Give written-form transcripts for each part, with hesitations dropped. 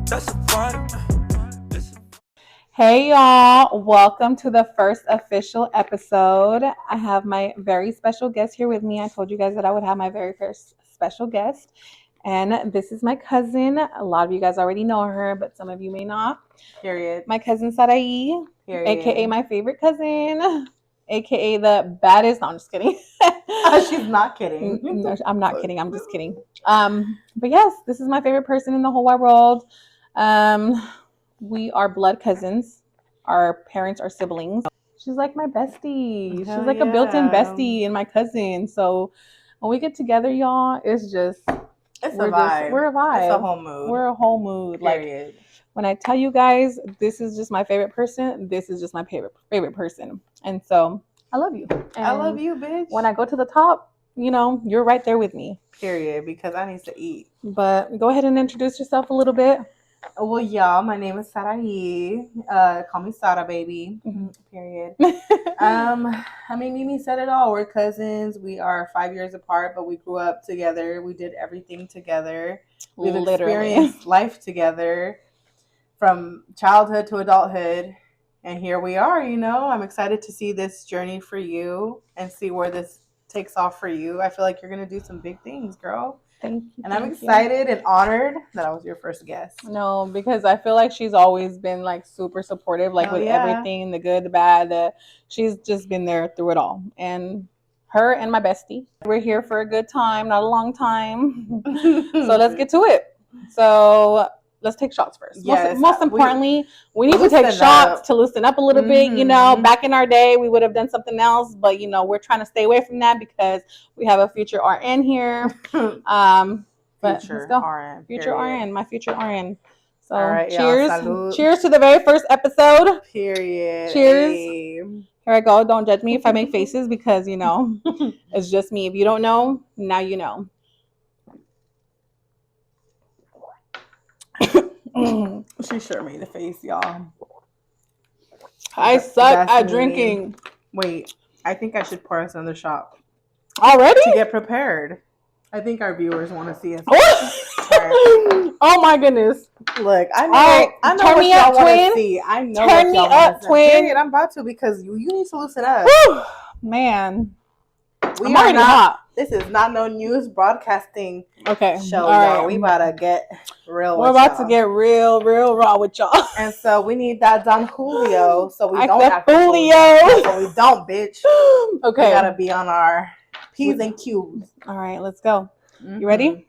That's a vibe. Hey y'all, welcome to the first official episode. I have my very special guest here with me. I told you guys that I would have my very first special guest, and this is my cousin. A lot of you guys already know her, but some of you may not. Period. My cousin Sarai, Period. aka my favorite cousin, aka the baddest. No, I'm just kidding. She's not kidding. No, I'm not kidding. I'm just kidding. But yes, this is my favorite person in the whole wide world. We are blood cousins. Our parents are siblings. She's like my bestie. Hell She's like a built-in bestie and my cousin. So when we get together, y'all, it's just it's a vibe. We're a vibe. It's a whole mood. We're a whole mood. Period. Like when I tell you guys, this is just my favorite person. This is just my favorite person. And so I love you. And I love you, bitch. when I go to the top, you know, you're right there with me. Period. Because I need to eat. But go ahead and introduce yourself a little bit. Well, y'all, my name is Sarai. Call me Sada, baby. Mm-hmm. Period. I mean, Mimi said it all. We're cousins. We are 5 years apart, but we grew up together. We did everything together. We've experienced life together from childhood to adulthood. And here we are, you know. I'm excited to see this journey for you and see where this takes off for you. I feel like you're going to do some big things, girl. Thank you. And I'm excited and honored that I was your first guest. No, because I feel like she's always been like super supportive, like with everything, the good, the bad. She's just been there through it all. And her and my bestie, we're here for a good time, not a long time. So let's get to it. So let's take shots first. Yes, most importantly, we need to take shots to loosen up a little bit. You know, back in our day, we would have done something else, but you know, we're trying to stay away from that because we have a future RN here. But future let's go. RN, future RN, my future RN. So all right, cheers. Cheers to the very first episode. Period. Cheers. Hey. Here I go. Don't judge me if I make faces because, you know, it's just me. If you don't know, now you know. She sure made a face, y'all. I suck at drinking. Wait, I think I should pour us another shot. Already? To get prepared. I think our viewers want to see us. Oh my goodness. Look, I know, right, I know turn what me y'all up, want twin. to see. I know turn what me y'all up, twin. Period, I'm about to because you need to loosen up. Whew, man. We I'm are already not hot. This is not no news broadcasting show, all y'all. right. We about to get real. We're about to get real raw with y'all. And so we need that Don Julio, so we don't have Julio. So we don't, bitch. Okay. We gotta be on our P's and Q's. All right, let's go. You ready?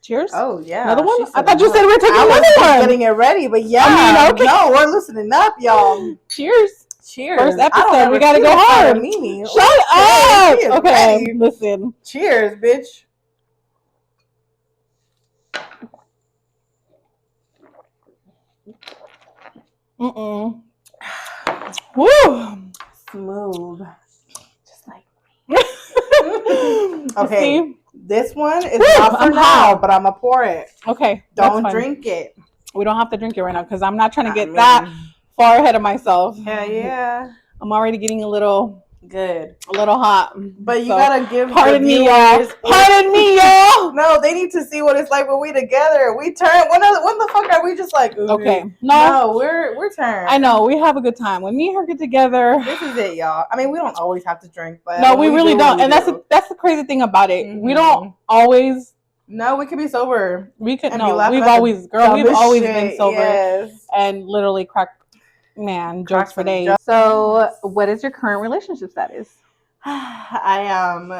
Cheers. Oh yeah. Another one? I thought you said we were taking another one. Getting it ready, but yeah. I mean, okay. No, we're loosening up, y'all. Cheers. Cheers. First episode, we gotta go hard. Mimi. Shut up. Okay, listen. Cheers, bitch. Woo. Smooth. Just like me. Okay. See? This one is not for now, but I'm gonna pour it. Okay. Don't drink it. We don't have to drink it right now because I'm not trying to get that far ahead of myself. Yeah. I'm already getting a little hot. But you gotta give. Pardon me, y'all. Pardon me, y'all. No, they need to see what it's like when we together. We turn. When the fuck are we just like? Okay. No, we're turned. I know we have a good time when me and her get together. This is it, y'all. I mean, we don't always have to drink, but no, we really don't. And that's the crazy thing about it. Mm-hmm. We don't always. No, we could be sober. We could. No, we've always been sober and literally cracked. Man, jokes for days. So, what is your current relationship status? I am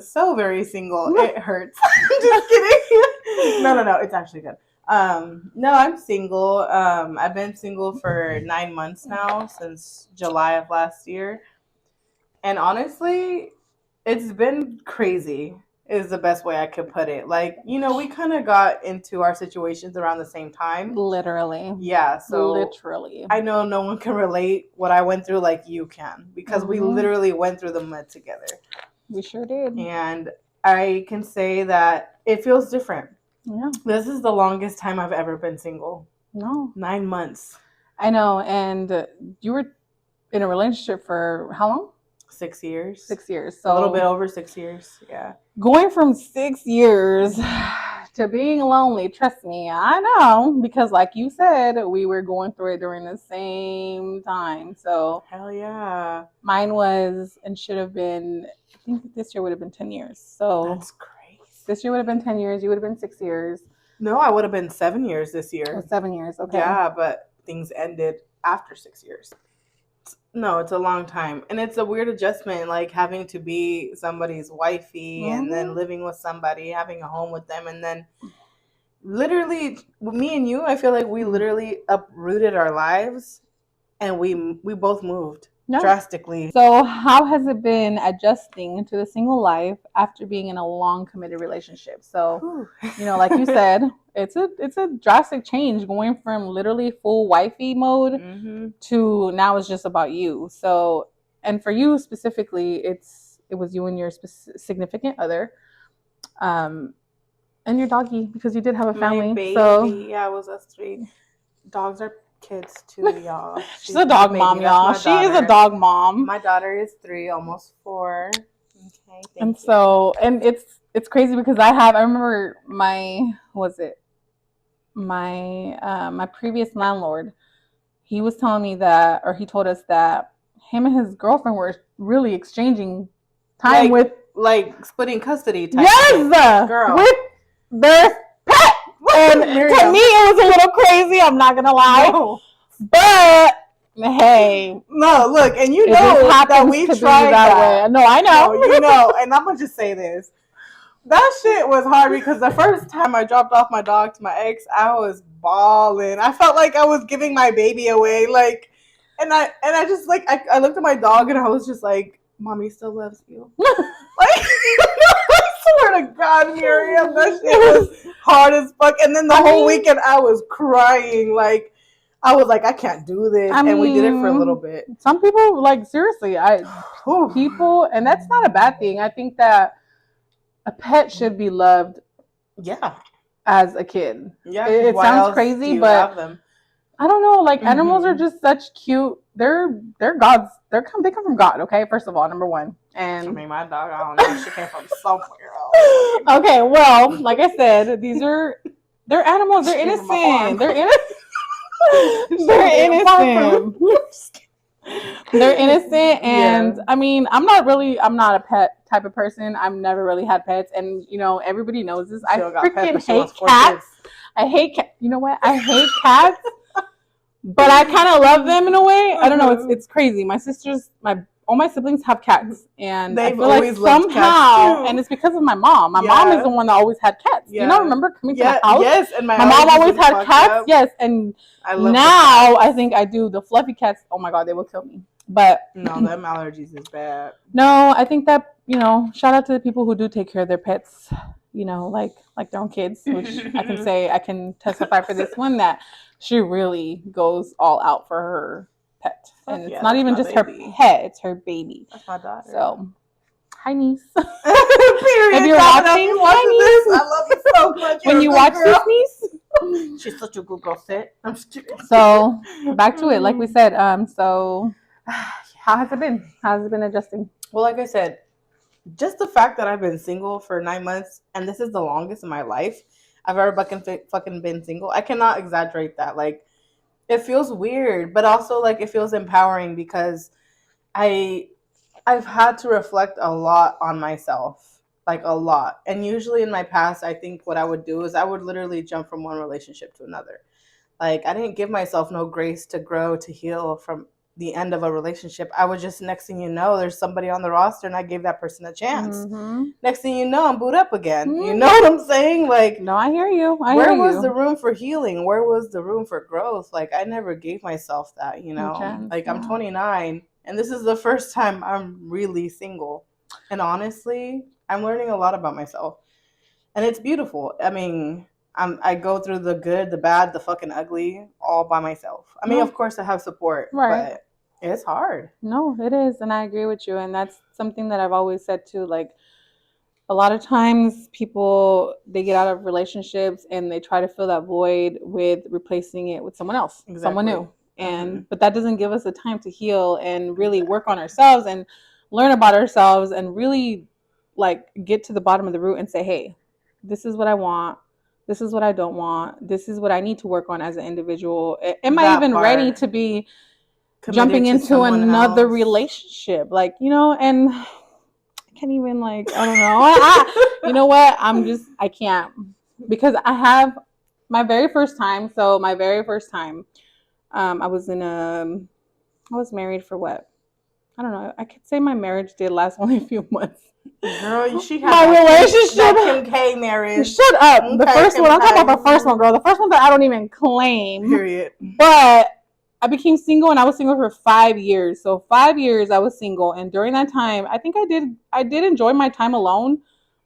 so very single. It hurts. Just kidding. No. It's actually good. No, I'm single. I've been single for 9 months now, since July of last year. And honestly, it's been crazy. Is the best way I could put it. Like, you know, we kind of got into our situations around the same time. Literally. Yeah, so literally. I know no one can relate what I went through like you can, because we literally went through the mud together. We sure did. And I can say that it feels different. Yeah. This is the longest time I've ever been single. No. 9 months. I know. And you were in a relationship for how long? 6 years. 6 years. So a little bit over 6 years. Yeah. Going from 6 years to being lonely, trust me, I know, because like you said, we were going through it during the same time. So hell yeah. Mine was and should have been, I think this year would have been 10 years. So that's crazy. This year would have been 10 years. You would have been 6 years. No, I would have been 7 years this year. Oh, 7 years. Okay. Yeah, but things ended after 6 years. No, it's a long time. And it's a weird adjustment, like having to be somebody's wifey and then living with somebody, having a home with them. And then literally, me and you, I feel like we literally uprooted our lives and we both moved drastically. So how has it been adjusting to the single life after being in a long committed relationship? So, like you said, it's a drastic change going from literally full wifey mode to now it's just about you. So, and for you specifically, it was you and your significant other, and your doggy, because you did have a family. My baby, so yeah, it was us three. Dogs are kids too, y'all. She's a dog mom, y'all. She is a dog mom. My daughter is 3, almost 4. Okay, and so, and it's crazy because I remember my previous landlord, he was telling me that, or he told us that him and his girlfriend were really exchanging time with, like splitting custody type. Yes, girl, with their pet. And to me, it was a little crazy. I'm not gonna lie, but hey, no, look, and you know that we tried that. No, I know. No, you know, and I'm gonna just say this. That shit was hard because the first time I dropped off my dog to my ex, I was bawling. I felt like I was giving my baby away, like, and I just like I looked at my dog and I was just like, "Mommy still loves you." Like, I swear to God, Miriam, that shit was hard as fuck. And then the whole weekend I was crying, like, I was like, I can't do this. And we did it for a little bit. Some people, like, seriously, people, and that's not a bad thing. I think that a pet should be loved. Yeah. As a kid. Yeah. It sounds crazy, but I don't know. Like, animals are just such cute. They're gods. They come from God. Okay, first of all, number one. And I mean, my dog, I don't know. She came from somewhere else. Okay, well, like I said, they're animals. They're innocent. They're innocent. They're innocent. They're innocent, and I mean, I'm not a pet type of person. I've never really had pets, and everybody knows this. I freaking hate cats. I hate cats. You know what? I hate cats, but I kind of love them in a way. I don't know. It's crazy. All my siblings have cats, and I feel like somehow, and it's because of my mom. My mom is the one that always had cats. Yeah. Remember coming to my house? Yes, and my mom always had cats. Yes, and now I think I do the fluffy cats. Oh my God, they will kill me. But no, them allergies is bad. No, I think that shout out to the people who do take care of their pets. Like their own kids, which I can testify for this one that she really goes all out for her pet. And it's not even just her pet, it's her baby. That's my daughter. So, hi, niece. If you're watching this, I love you so much. When you watch this, niece, she's such a good girl. Sit. I'm just kidding. So, back to it. Like we said, so how has it been? How has it been adjusting? Well, like I said, just the fact that I've been single for 9 months, and this is the longest in my life I've ever fucking been single. I cannot exaggerate that. Like, it feels weird, but also like it feels empowering because I've had to reflect a lot on myself, like a lot. And usually in my past, I think what I would do is I would literally jump from one relationship to another. Like, I didn't give myself no grace to grow, to heal from the end of a relationship. I was just, next thing you know, there's somebody on the roster and I gave that person a chance. Next thing you know, I'm booed up again. You know what I'm saying? Like, no, I hear you. Where was the room for healing? Where was the room for growth? Like, I never gave myself that, like, I'm 29 and this is the first time I'm really single. And honestly, I'm learning a lot about myself and it's beautiful. I mean, I go through the good, the bad, the fucking ugly all by myself. I mean, of course I have support, but it's hard. No, it is. And I agree with you. And that's something that I've always said too. Like, a lot of times people, they get out of relationships and they try to fill that void with replacing it with someone else, someone new. And but that doesn't give us the time to heal and really work on ourselves. And learn about ourselves and really like get to the bottom of the root and say, hey, this is what I want. This is what I don't want. This is what I need to work on as an individual. Am I even ready to be jumping into another relationship? Like, you know, and I can't even like, I don't know. You know what? I can't, because I have my very first time. So my very first time, I was married for what? I don't know. I could say my marriage did last only a few months. Girl, she had my relationship. That Kim K marriage. Shut up. Okay, the first one. I'm talking about the first one, girl. The first one that I don't even claim. Period. But I became single, and I was single for 5 years. So 5 years I was single, and during that time, I think I did enjoy my time alone,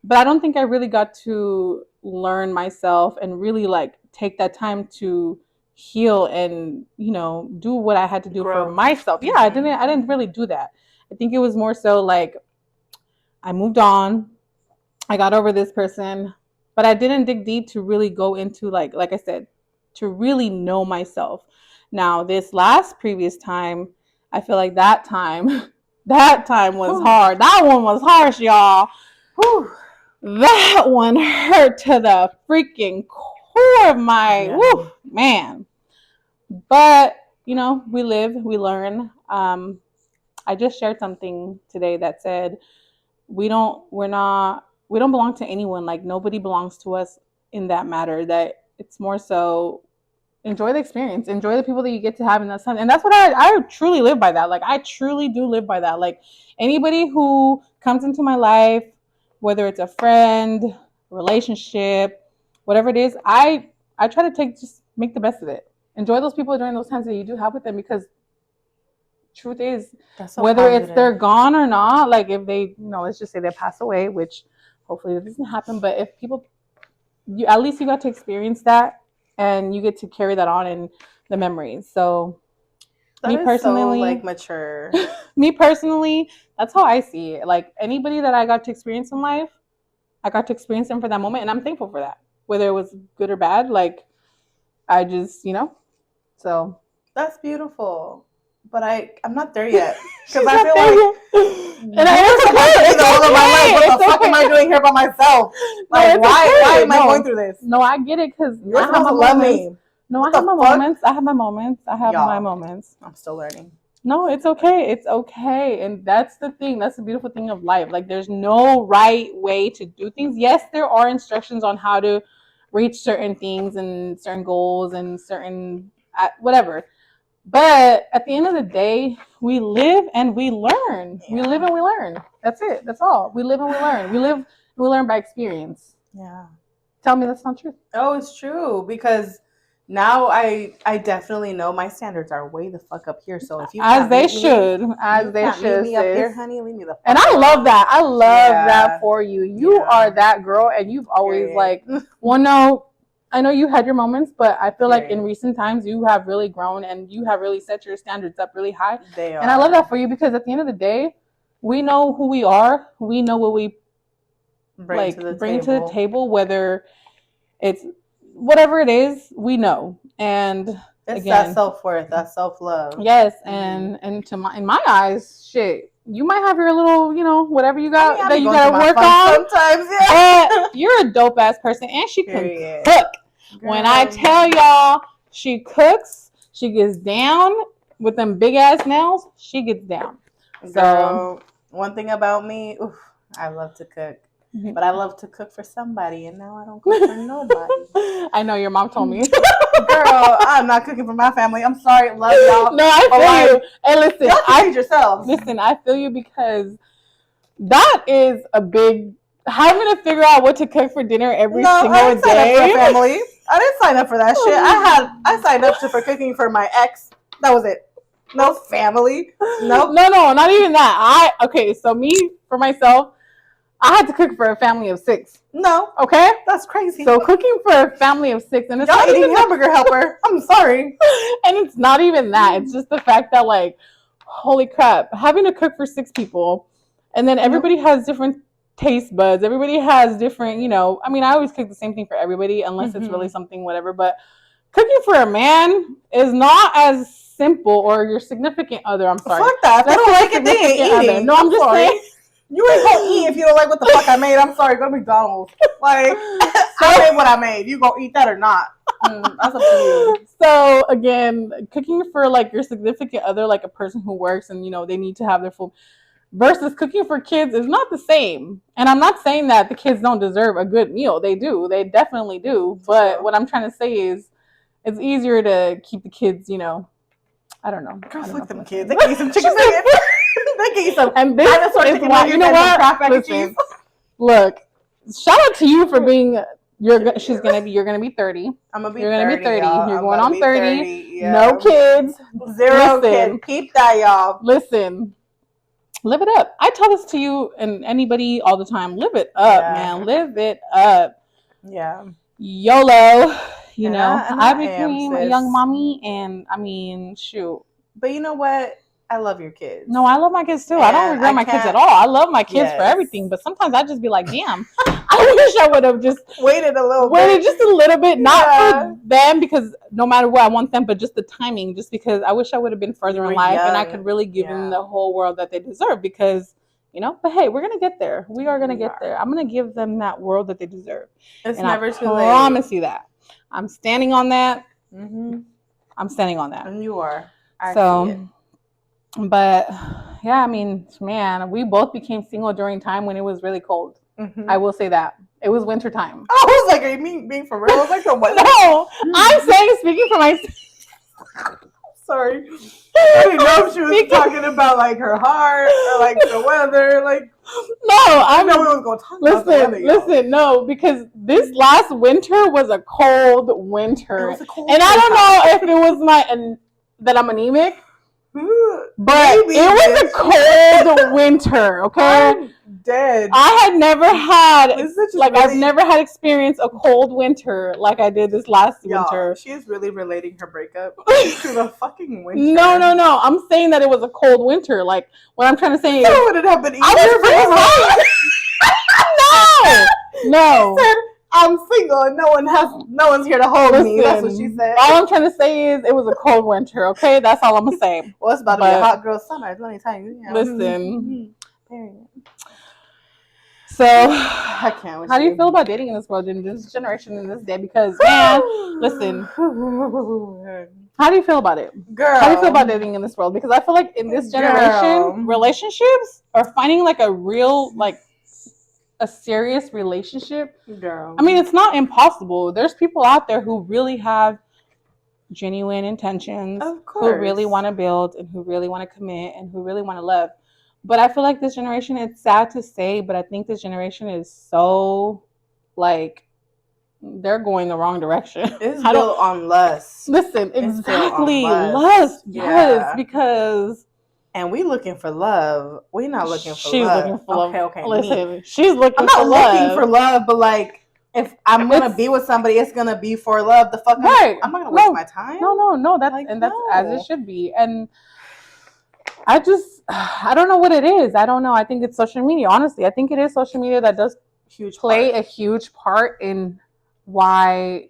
but I don't think I really got to learn myself and really like take that time to heal and, you know, do what I had to do for myself. Yeah, I didn't really do that. I think it was more so like I moved on, I got over this person, but I didn't dig deep to really go into like I said, to really know myself. Now this previous time, I feel like that time was hard. That one was harsh, y'all. Whew. That one hurt to the freaking core of my man. But, you know, we live, we learn. I just shared something today that said we don't belong to anyone. Like nobody belongs to us in that matter. That it's more so enjoy the experience, enjoy the people that you get to have in that time. And that's what I truly live by that. Like I truly do live by that. Like anybody who comes into my life, whether it's a friend, relationship, whatever it is, I try to just make the best of it. Enjoy those people during those times that you do have with them, because truth is, so whether positive. It's they're gone or not, like if they, you know, let's just say they pass away, which hopefully it doesn't happen, but if people, you at least you got to experience that and you get to carry that on in the memories. So that me personally, so, like mature. Me personally, that's how I see it. Like anybody that I got to experience in life, I got to experience them for that moment, and I'm thankful for that, whether it was good or bad. Like I just, you know, so that's beautiful. But I'm not there yet, because I feel like and I supposed to be the love of my life. What the fuck am I doing here by myself? Like why am I going through this? No, I get it, because you're supposed to love me. No, I have my moments. I have my moments. My moments. I'm still learning. No, it's okay. It's okay, and that's the thing. That's the beautiful thing of life. Like there's no right way to do things. Yes, there are instructions on how to reach certain things and certain goals and certain whatever. But at the end of the day, we live and we learn. Yeah. We live and we learn. That's it. That's all. We live and we learn. We live and we learn by experience. Yeah. Tell me that's not true. Oh, it's true, because now I definitely know my standards are way the fuck up here. So if you as they should meet me up here, honey, leave me the fuck and I love that. I love that for you. You are that girl, and you've always like, well, no. I know you had your moments, but I feel like in recent times you have really grown and you have really set your standards up really high. They are. And I love that for you, because at the end of the day, we know who we are. We know what we bring to the table, whether it's whatever it is, we know. And it's again, that self-worth, that self-love. Yes, and in my eyes, shit, you might have your little, you know, whatever you got that you got to work on. Sometimes, yeah. You're a dope ass person, and she can cook. Girl. When I tell y'all, she cooks, she gets down with them big ass nails. She gets down. Girl, one thing about me, I love to cook. But I love to cook for somebody, and now I don't cook for nobody. I know, your mom told me. Girl, I'm not cooking for my family. I'm sorry. Love y'all. No, I feel you. Hey, listen. Y'all can feed yourselves. Listen, I feel you, because that is a big... Having to figure out what to cook for dinner every single day. I didn't sign up for a family. I didn't sign up for that shit. I signed up for cooking for my ex. That was it. No family. Nope. No, not even that. So me, for myself, I had to cook for a family of 6. No. Okay? That's crazy. So cooking for a family of 6, and it's y'all eating hamburger helper. I'm sorry. And it's not even that. It's just the fact that, like, holy crap, having to cook for 6 people, and then everybody has different taste buds. Everybody has different, you know, I mean, I always cook the same thing for everybody, unless it's really something, whatever. But cooking for a man is not as simple, or your significant other. I'm sorry. Fuck that. If they don't like it, they ain't eating. No, I'm just saying. You ain't gonna eat if you don't like what the fuck I made. I'm sorry. Go to McDonald's. Like, I made what I made. You gonna eat that or not? That's up to you. So again, cooking for like your significant other, like a person who works and they need to have their food, versus cooking for kids is not the same. And I'm not saying that the kids don't deserve a good meal. They do. They definitely do. But what I'm trying to say is, it's easier to keep the kids, I don't know. Girl, fuck them kids. They can eat some chicken nuggets. They can eat some. And this is why, you know what? Listen, look, shout out to you for being. You're gonna be 30. I'm gonna be. You're gonna be 30. Y'all. You're going on 30. 30 yeah. No kids. Zero kids. Keep that, y'all. Listen, live it up. I tell this to you and anybody all the time. Live it up, man. Live it up. Yeah. YOLO. I became a young mommy, and I mean, shoot. But you know what? I love your kids. No, I love my kids too. And I don't regret my kids at all. I love my kids for everything. But sometimes I just be like, damn, I wish I would have just waited just a little bit, not for them, because no matter what, I want them, but just the timing, just because I wish I would have been further in life and I could really give them the whole world that they deserve, because, but hey, we're going to get there. We are going to get there. I'm going to give them that world that they deserve. It's never too late. I promise you that. I'm standing on that. Mm-hmm. I'm standing on that. And you are. But yeah, I mean, man, we both became single during time when it was really cold. Mm-hmm. I will say that. It was winter time. I was like, are you being for real? I was like, no, I'm saying, speaking for myself. Sorry. I didn't know if she was talking about like her heart or like the weather. Like, no, I know we was going to talk about the weather. Listen, no, because this last winter was a cold winter. It was a cold and I don't know if it was that I'm anemic. But it was a cold winter, okay? I'm dead. I had never had I've never had experienced a cold winter like I did this last winter. She is really relating her breakup to the fucking winter. No. I'm saying that it was a cold winter. Like, what I'm trying to say is, would it have been easier? I was No. I'm single and no one's here to hold me. That's what she said. All I'm trying to say is it was a cold winter, okay? That's all I'm going to say. Well, it's about to be a hot girl summer. Let me tell you. Listen. So, I can't. How do you feel about dating in this world, in this generation, in this day? Because, man, listen. How do you feel about it? Girl. How do you feel about dating in this world? Because I feel like in this generation, relationships are finding like a real, like, a serious relationship. Girl. I mean, it's not impossible. There's people out there who really have genuine intentions, who really want to build and who really want to commit and who really want to love. But I feel like this generation, it's sad to say, but I think this generation is so, like, they're going the wrong direction. It's built on lust. Listen, exactly. Lust. Yes, because... And we looking for love. We not looking for love. She's looking for love. Okay. Listen, she's looking I'm for love. not looking for love, but like, if I'm gonna be with somebody, it's gonna be for love. The fuck, right? I'm not gonna waste my time. No. That's like, that's as it should be. And I don't know what it is. I don't know. I think it's social media. Honestly, I think it is social media that does play a huge part in why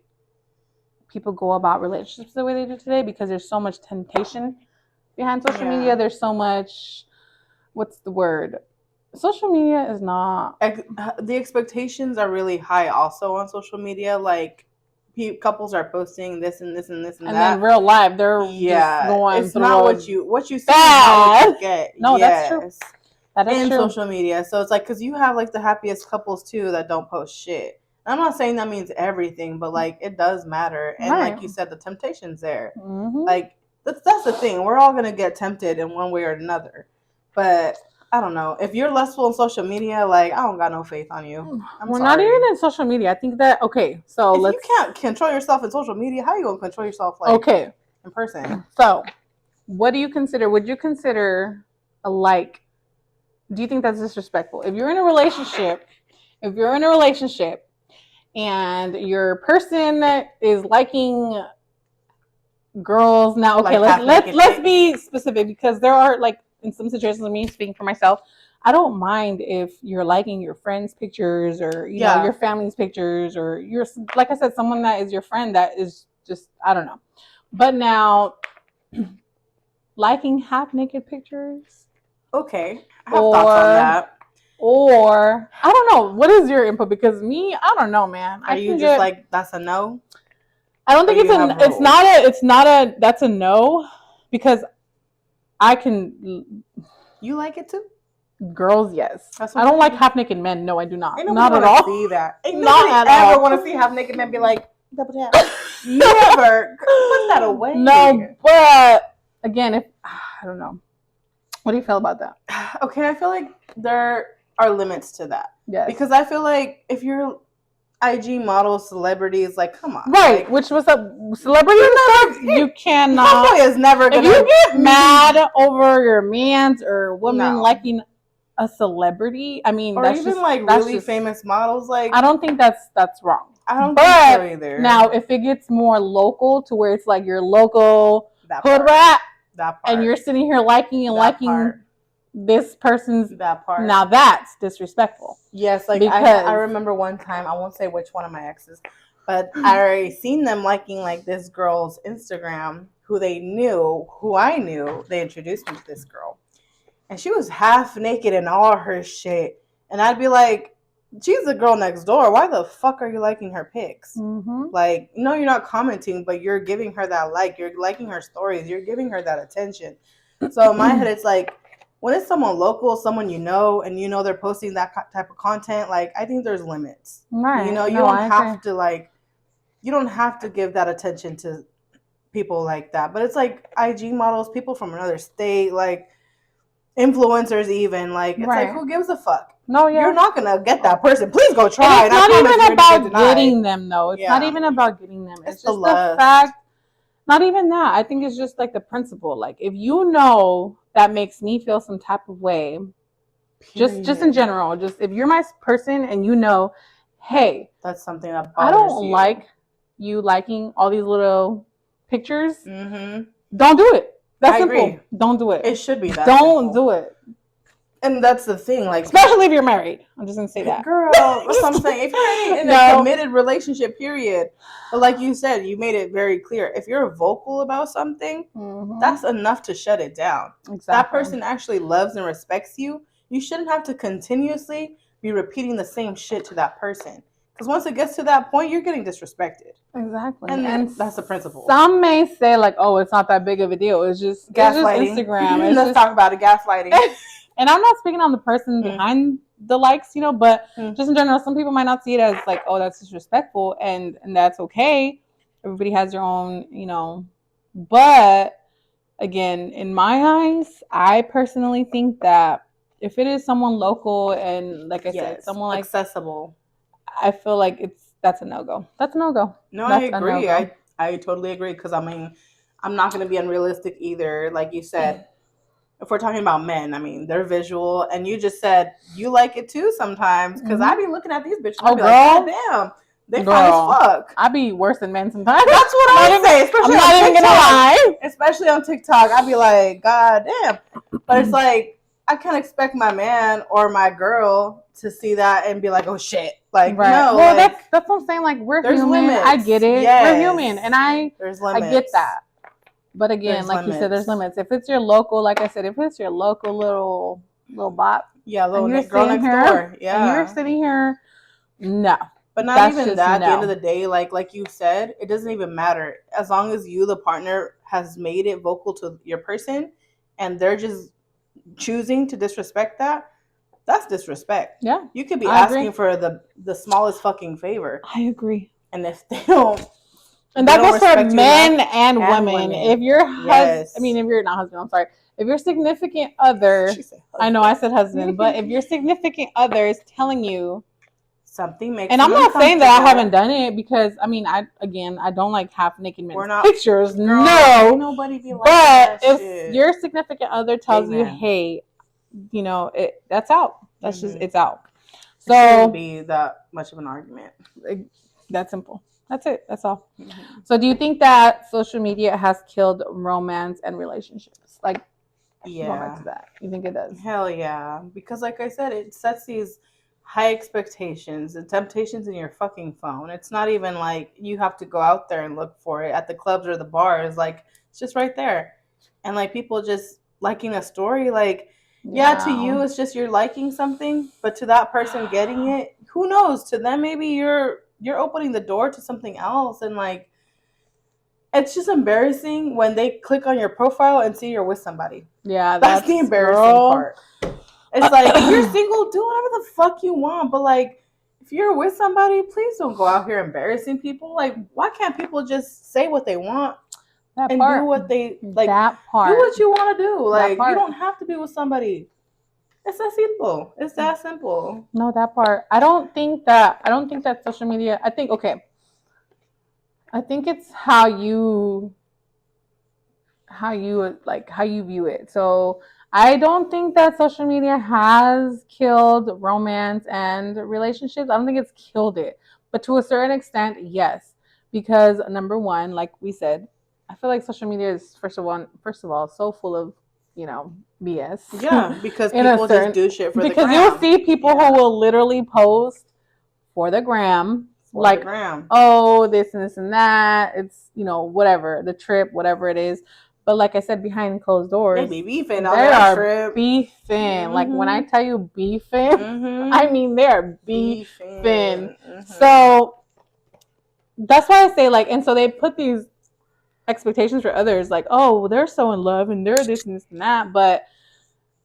people go about relationships the way they do today. Because there's so much temptation behind social media. There's so much, what's the word? Social media is not... The expectations are really high also on social media. Like, couples are posting this and this and this and that. And in real life, they're just going it's not what you see, not what you get. No, that's true. That is in true. social media. So it's like, because you have like the happiest couples too that don't post shit. I'm not saying that means everything, but like, it does matter. And like you said, the temptation's there. Mm-hmm. Like, that's the thing. We're all going to get tempted in one way or another. But I don't know. If you're lustful on social media, like, I don't got no faith on you. We're not even in social media. I think that, so if you can't control yourself in social media, how are you going to control yourself, like, in person? So, what do you consider? Would you consider do you think that's disrespectful? If you're in a relationship and your person is liking girls now, let's be specific, because there are, like, in some situations, me speaking for myself, I don't mind if you're liking your friends' pictures or you know your family's pictures, or you're, like I said, someone that is your friend that is just, I don't know. But now liking half naked pictures. Okay, I have thoughts on that. Or I don't know. What is your input? Because me, I don't know, man. Are you just like that's a no? I don't think it's not a that's a no, because I can. You like it too? Girls, yes. I don't like half naked men. No, I do not. Not at all. See that? Ain't nobody ever want to see half naked men be like double tap. Never. Put that away. No, but again, if I don't know, what do you feel about that? Okay, I feel like there are limits to that. Yes. Because I feel like if you're IG model celebrities, like, come on. Right, like, which was a celebrity stuff. You cannot. Homeboy is never gonna. If you get mad over your man's or woman liking a celebrity, I mean, or that's even just, like that's really just, famous models, like I don't think that's wrong. I don't think so either. Now, if it gets more local to where it's like your local hood rat, and you're sitting here liking this person's that part, now that's disrespectful. Yes, like I remember one time, I won't say which one of my exes, but I already seen them liking like this girl's Instagram, who I knew. They introduced me to this girl, and she was half naked and all her shit, and I'd be like, she's the girl next door. Why the fuck are you liking her pics? Mm-hmm. Like, no, you're not commenting, but you're giving her that like. You're liking her stories. You're giving her that attention. So in my head, it's like, when it's someone local, someone you know, and you know they're posting that type of content, like, I think there's limits. Right. You know, you don't have to give that attention to people like that. But it's like IG models, people from another state, like influencers even, like, it's like, who gives a fuck? No, yeah. You're not going to get that person. Please go try. And it's not even about getting them, though. It's not even about getting them. It's just the fact, not even that. I think it's just like the principle. Like, if you know that makes me feel some type of way, just in general, just if you're my person and you know, hey, that's something that I don't like you liking all these little pictures, don't do it. That's simple. Agree. Don't do it. It should be that. Don't do it. And that's the thing, like, especially if you're married. I'm just gonna say that, girl. That's what I'm saying. If you're in a committed relationship, period. But like you said, you made it very clear. If you're vocal about something, that's enough to shut it down. Exactly. That person actually loves and respects you. You shouldn't have to continuously be repeating the same shit to that person. Because once it gets to that point, you're getting disrespected. Exactly. And that's the principle. Some may say, like, oh, it's not that big of a deal. It's just gaslighting. Instagram. Let's talk about it. Gaslighting. And I'm not speaking on the person behind the likes, you know, but just in general, some people might not see it as like, oh, that's disrespectful, and that's okay. Everybody has their own, you know. But again, in my eyes, I personally think that if it is someone local and, like I said, someone like accessible, I feel like that's a no-go. That's a no-go. No, I agree. I totally agree, because I mean, I'm not going to be unrealistic either. Like you said, if we're talking about men, I mean, they're visual, and you just said you like it too sometimes, because I be looking at these bitches and I be like, God damn, they fine as fuck. I be worse than men sometimes. That's what I say, especially I'm not even gonna lie. Especially on TikTok, I be like, God damn. But it's like, I can't expect my man or my girl to see that and be like, oh shit. Like, no. Well, like, that's what I'm saying. Like, we're human. Limits. I get it. Yes. We're human, and I get that. But again, like you said, there's limits. If it's your local, like I said, if it's your local little bot, little girl next door, and you're sitting here, no. But not even that. At the end of the day, like you said, it doesn't even matter as long as you, the partner, has made it vocal to your person, and they're just choosing to disrespect that. That's disrespect. Yeah, you could be asking for the smallest fucking favor. I agree. And if they don't. And that goes for men and women. If your husband, I mean, if you're not husband, I'm sorry. If your significant other, I know I said husband, but if your significant other is telling you something makes, and I'm not saying that I haven't done it, because I mean, I don't like half naked men's pictures. Girl, no, nobody be like but that if shit. Your significant other tells you, hey, you know, that's out. That's just it's out. So it shouldn't be that much of an argument. That's simple. That's it. That's all. So do you think that social media has killed romance and relationships? Like, going back to that. You think it does? Hell yeah. Because like I said, it sets these high expectations and temptations in your fucking phone. It's not even like you have to go out there and look for it at the clubs or the bars. Like, it's just right there. and like people just liking a story, like to you it's just you're liking something, but to that person getting it, who knows, to them maybe you're opening the door to something else. And like it's just embarrassing when they click on your profile and see you're with somebody. Yeah, that's the embarrassing part. It's like, if you're single, do whatever the fuck you want, but like if you're with somebody, please don't go out here embarrassing people. Like, why can't people just say what they want and do what they like? That part. Do what you want to do. Like, you don't have to be with somebody. It's that simple. It's that simple. No, that part. I don't think that social media. I think it's how you view it. So I don't think that social media has killed romance and relationships. I don't think it's killed it, but to a certain extent, yes. Because number one, like we said, I feel like social media is first of all so full of BS. Yeah, because people just do shit for the gram. Because you'll see people who will literally post for the gram. Like, oh, this and this and that. It's, whatever, the trip, whatever it is. But like I said, behind closed doors, they be beefing on that trip. Beefing. Mm-hmm. Like, when I tell you beefing, mm-hmm. I mean they're beefing. Mm-hmm. So that's why I say, like, and so they put these expectations for others, like, oh, they're so in love and they're this and this and that. But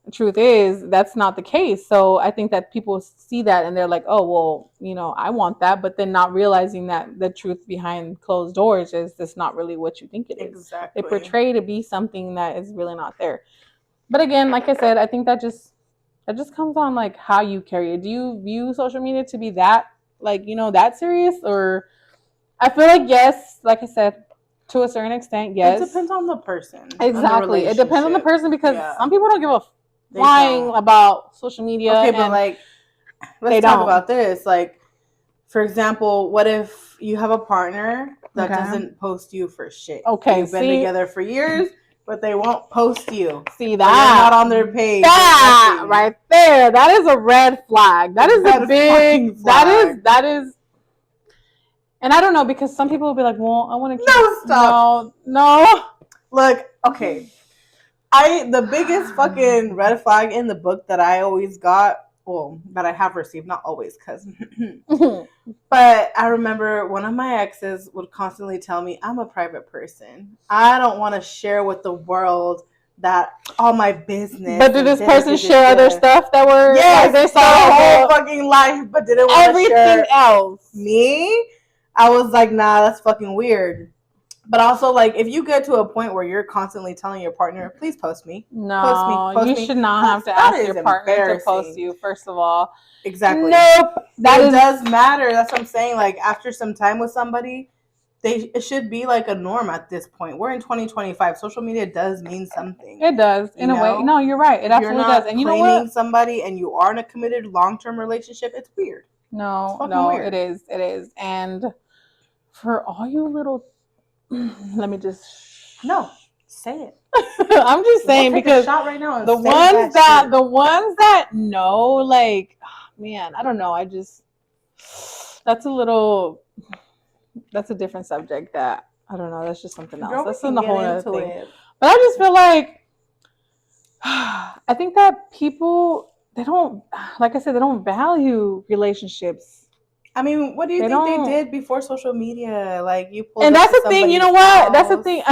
the truth is, that's not the case. So I think that people see that and they're like, oh, well, I want that. But then not realizing that the truth behind closed doors is that's not really what you think it is. Exactly. They portray to be something that is really not there. But again, like I said, I think that just comes on like how you carry it. Do you view social media to be that, like, that serious? Or I feel like, yes, like I said, to a certain extent, yes. It depends on the person. Exactly. It depends on the person, because some people don't give a flying about social media. Okay, but like, let's talk about this. Like, for example, what if you have a partner that doesn't post you for shit? Okay, you've been together for years, but they won't post you. See that? You're not on their page. That right there. That is a red flag. That is a big flag. That is. And I don't know, because some people will be like, well, I want to keep. No, stop. No. Look, okay. The biggest fucking red flag in the book that I always got, that I have received, not always, because, but I remember one of my exes would constantly tell me, I'm a private person. I don't want to share with the world that all my business. But did this person share other stuff that were, yes, they saw their whole fucking life, but didn't want to share everything else? Me? I was like, nah, that's fucking weird. But also, like, if you get to a point where you're constantly telling your partner, please post me. No, post me. Should not have to ask your partner to post you, first of all. Exactly. Nope. It does matter. That's what I'm saying. Like, after some time with somebody, it should be like a norm at this point. We're in 2025. Social media does mean something. It does, in a way. No, you're right. It absolutely does. And you know what? Somebody and you are in a committed long-term relationship, it's weird. No, weird. It is. And for all you little... Let me just say it. I'm just saying, because shot right now the ones that know, like, man, I don't know. That's a different subject that I don't know. That's just something else. Girl, that's in the whole other thing. But I just feel like I think that people, they don't, like I said, they don't value relationships. I mean, what do you think they did before social media? Like, you pulled and that's the thing. You know what? House, that's the thing.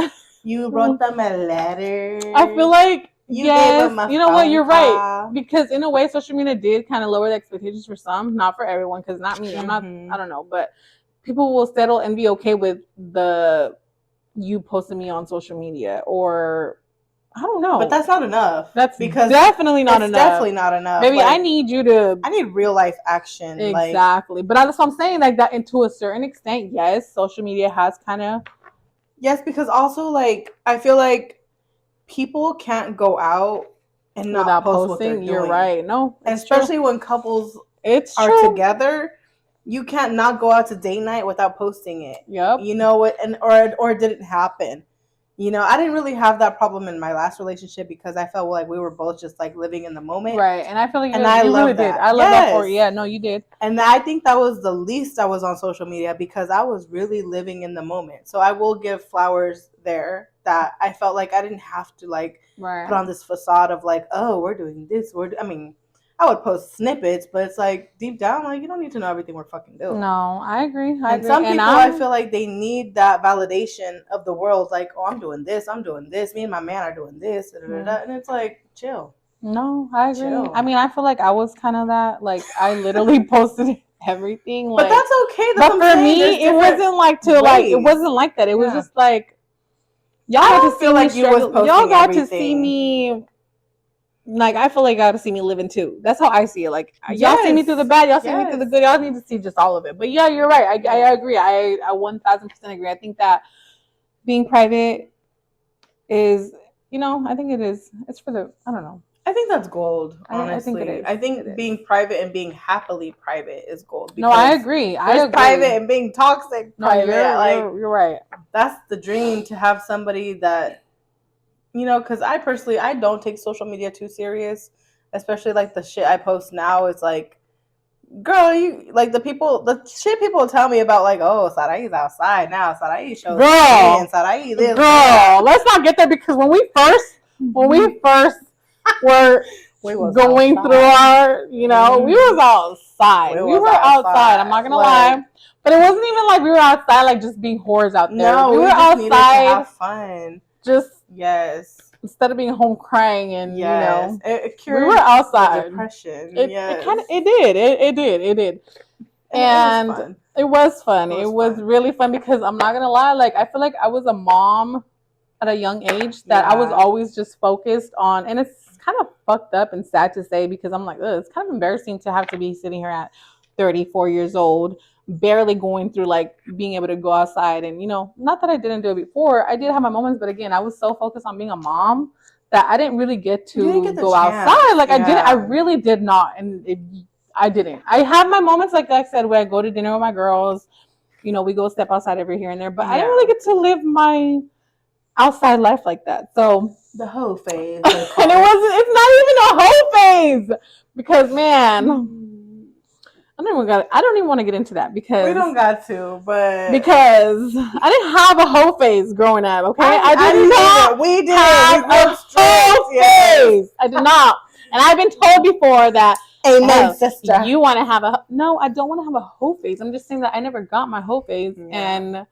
You wrote them a letter. I feel like you gave them a you know what? You're right, because in a way, social media did kind of lower the expectations for some, not for everyone. Because not me. I'm not. I don't know, but people will settle and be okay with you posting me on social media, or I don't know. But that's not enough. That's definitely not enough. Maybe I need real life action. Exactly. But that's what I'm saying. Like that, and to a certain extent, yes, social media has kind of. Yes, because also, like, I feel like people can't go out and not post what they're doing. You're right. No, especially when couples are together. You can't not go out to date night without posting it. Yep. You know what? And or it didn't happen. You know, I didn't really have that problem in my last relationship because I felt like we were both just like living in the moment. Right. And I feel like you really did. I love that for you. Yeah, no, you did. And I think that was the least I was on social media because I was really living in the moment. So I will give flowers there that I felt like I didn't have to like right. put on this facade of like, oh, we're doing this. I mean, I would post snippets, but it's like deep down, like you don't need to know everything we're fucking doing. No, I agree. And some people, I feel like they need that validation of the world. Like, oh, I'm doing this. Me and my man are doing this. And it's like, chill. No, I agree. Chill. I mean, I feel like I was kind of that. Like, I literally posted everything. Like, but that's okay. But for me, it wasn't like it wasn't like that. It was just like, y'all got to feel like y'all got to see me. Like, I feel like y'all got to see me living too. That's how I see it. Like, y'all see me through the bad, y'all see me through the good. Y'all need to see just all of it. But yeah, you're right. I agree. I 1000% agree. I think that being private is, I think it is. It's for the, I don't know. I think that's gold, honestly. I think it is. I think being private and being happily private is gold. No, I agree. There's private and being toxic private. No, you're right. That's the dream, to have somebody that, because I personally, I don't take social media too serious, especially like the shit I post now. It's like, girl, you like the shit people tell me about, like, oh, Sarai's outside now. Sarai shows girl, and Sarai this. Girl, let's not get there, because when we first were going outside through our, we was outside. We were outside. I'm not gonna lie. But it wasn't even like we were outside, like just being whores out there. No, we were just outside needed to have fun. Just instead of being home crying and it cured we were outside. Depression. It did. And it was fun. It was really fun, because I'm not gonna lie, like I feel like I was a mom at a young age that I was always just focused on, and it's kind of fucked up and sad to say, because I'm like, it's kind of embarrassing to have to be sitting here at 34 years old, barely going through like being able to go outside. And not that I didn't do it before, I did have my moments, but again, I was so focused on being a mom that I didn't really get to go outside. Like I really did not. And I didn't. I have my moments, like I said, where I go to dinner with my girls, we go step outside every here and there, but I didn't really get to live my outside life like that. So the hoe phase. And it's not even a hoe phase, because man, I don't even want to get into that, because we don't got to, but because I didn't have a hoe phase growing up. Okay, I did not. We did. Have a hoe phase. I did not, and I've been told before that. Amen, sister. You want to have no? I don't want to have a hoe phase. I'm just saying that I never got my hoe phase, and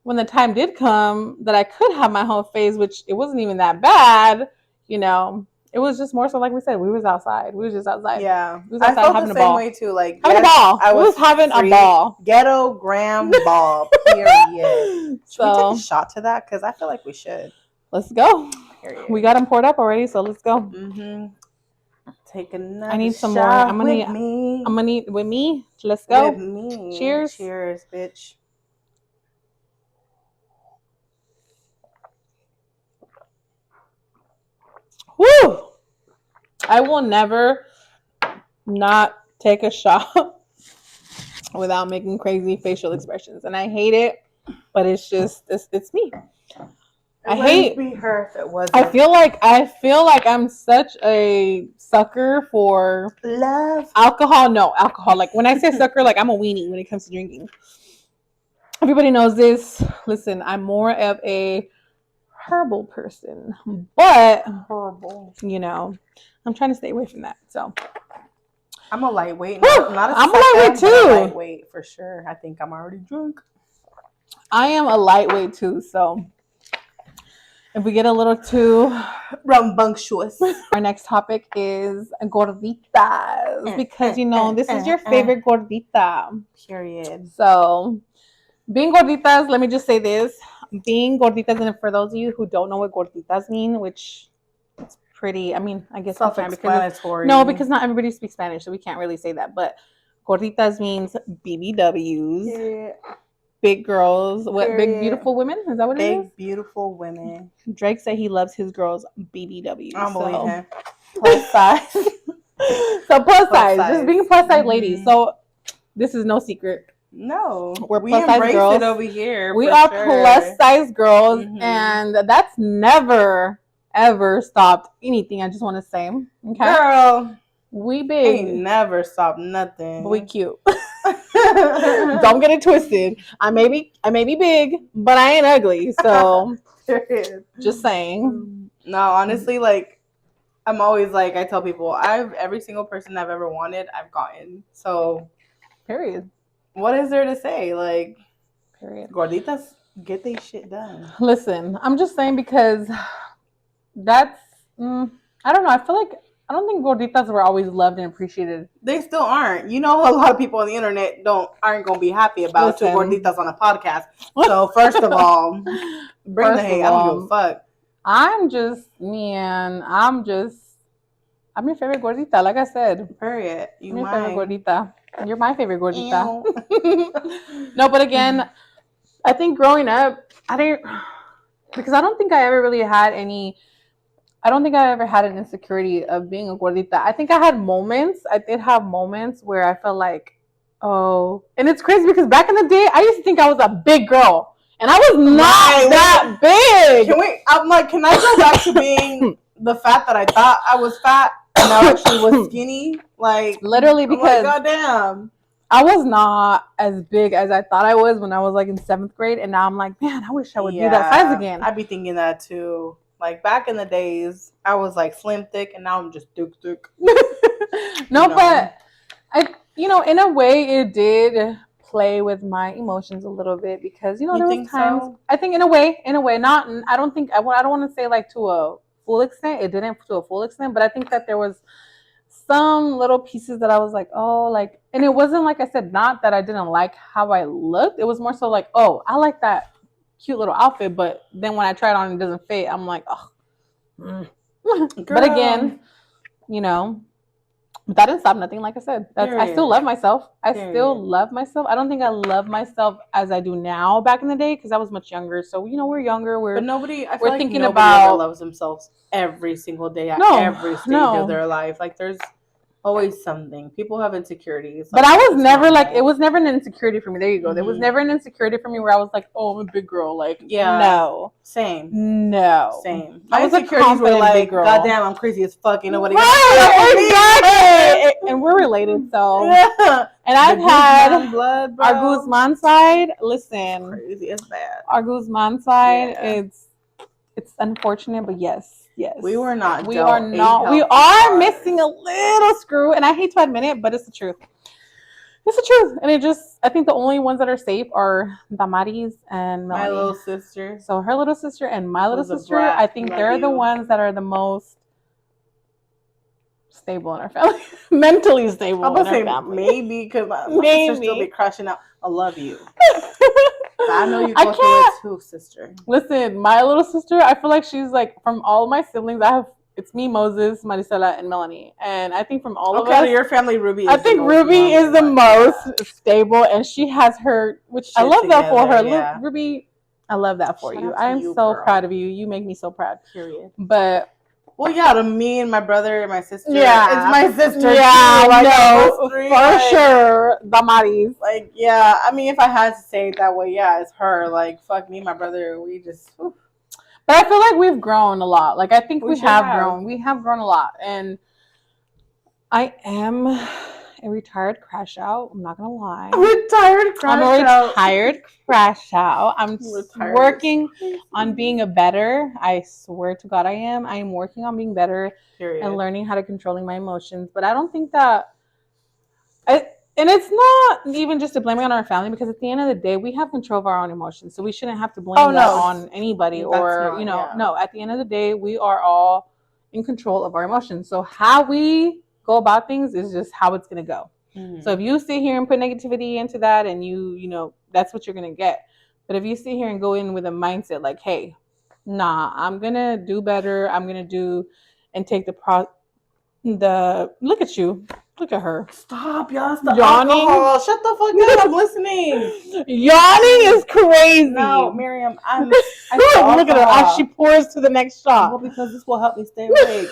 when the time did come that I could have my hoe phase, which it wasn't even that bad, it was just more so, like we said, we was outside. We was just outside. Yeah. We was outside, I felt having the a ball. Same way too. Like, having a ball. I was having a ball. Ghetto gram ball. Period. Should we take a shot to that? Because I feel like we should. Let's go. Period. We got them poured up already, so let's go. Mm-hmm. Take another. I need some shot more. I'm gonna need with me. Let's go. With me. Cheers. Cheers, bitch. Woo! I will never not take a shot without making crazy facial expressions, and I hate it, but it's just it's me. I hate. Be her if it wasn't. I feel like I'm such a sucker for love alcohol. No alcohol. Like when I say sucker, like I'm a weenie when it comes to drinking. Everybody knows this. Listen, I'm more of a herbal person, but I'm trying to stay away from that. So I'm a lightweight. I'm a lightweight too. Lightweight for sure. I think I'm already drunk. I am a lightweight too. So if we get a little too rambunctious, our next topic is gorditas, because this is your favorite gordita. Period. So being gorditas, let me just say this. Being gorditas, and for those of you who don't know what gorditas mean, which it's pretty, I guess self-explanatory. Because not everybody speaks Spanish, so we can't really say that. But gorditas means BBWs, big girls, big beautiful women. Is that what it is? Big beautiful women. Drake said he loves his girls BBWs. I don't believe him. Plus size. So plus size, just being plus size ladies. So this is no secret. No, we're plus size girls it over here. We are plus size girls, and that's never ever stopped anything. I just want to say, okay, girl, we big ain't never stopped nothing. But we cute. Don't get it twisted. I may be big, but I ain't ugly. So just saying. No, honestly, like I'm always like I tell people, every single person I've ever wanted, I've gotten. So period. What is there to say? Like, period. Gorditas get they shit done. Listen, I'm just saying because that's I don't know. I feel like I don't think gorditas were always loved and appreciated. They still aren't. You know, a lot of people on the internet aren't gonna be happy about two gorditas on a podcast. So first of all, bring the hate. I don't give a fuck. I'm your favorite gordita. Like I said, period. You're my favorite gordita. You're my favorite gordita. No, but again, I think growing up, because I don't think I ever really had any. I don't think I ever had an insecurity of being a gordita. I think I had moments. I did have moments where I felt like, oh, and it's crazy because back in the day, I used to think I was a big girl, and I was not that big. I'm like, can I go back to being the fat that I thought I was fat, and I actually was skinny? Like literally, because goddamn, I was not as big as I thought I was when I was like in 7th grade, and now I'm like, man, I wish I would be that size again. I'd be thinking that too. Like back in the days, I was like slim thick, and now I'm just thick. No, but in a way, it did play with my emotions a little bit because there was times. So? I think in a way, not. I don't want to say like to a full extent. It didn't to a full extent, but I think that there was some little pieces that I was like, oh, like, and it wasn't like I said, not that I didn't like how I looked. It was more so like, oh, I like that cute little outfit, but then when I try it on, it doesn't fit. I'm like, oh. But again, that didn't stop nothing. Like I said, I still love myself. I don't think I love myself as I do now back in the day because I was much younger. So we're younger. But nobody ever loves themselves every single day at every stage of their life. Like there's always something. People have insecurities. But I was never like, it was never an insecurity for me. There you go. Mm-hmm. There was never an insecurity for me where I was like, oh, I'm a big girl. Like, no. Same. No. Same. My insecurities were like, goddamn, I'm crazy as fuck. You know what? Exactly. And we're related, so. Yeah. And I've had blood, bro. Our Guzman side. Listen. Crazy as bad. Our Guzman side, it's unfortunate, but yes. Yes. We are not. We are missing a little screw, and I hate to admit it, but it's the truth. It's the truth. And I think the only ones that are safe are Damaris and Melanie. My little sister. So her little sister and my little sister, I think they're the ones that are the most stable in our family. Mentally stable in our family. Maybe, because my sister still be crushing out. I love you. I know you go through it too, sister. Listen, my little sister, I feel like she's like, from all of my siblings, it's me, Moses, Maricela, and Melanie. And I think from all of us, your family, Ruby is Ruby is the most stable, and she has her, which I love that for her. Yeah. Look, Ruby, I love that for you. I am so proud of you. You make me so proud. Period. But well, yeah, to me and my brother and my sister. Yeah, it's my sister. Yeah, too. No, for sure. Damaris. Like, yeah, I mean, if I had to say it that way, yeah, it's her. Like, fuck me and my brother, we just. Whew. But I feel like we've grown a lot. Like, I think we have grown. We have grown a lot, and I am a retired crash out. I'm not gonna lie. I'm a retired crash out. I'm working on being a better. I swear to God, I am. I am working on being better. Period. And learning how to controlling my emotions. But I don't think that. And it's not even just to blame it on our family, because at the end of the day, we have control of our own emotions. So we shouldn't have to blame that on anybody No, at the end of the day, we are all in control of our emotions. So how we go about things is just how it's going to go. Mm-hmm. So if you sit here and put negativity into that, and you that's what you're going to get. But if you sit here and go in with a mindset like, hey, nah, I'm going to do better. I'm going to do and take look at you. Look at her. Stop, y'all. Stop. Yawning. Alcohol. Shut the fuck up. I'm listening. Yawning is crazy. No, Miriam. Look at her as she pours to the next shot. Well, because this will help me stay awake.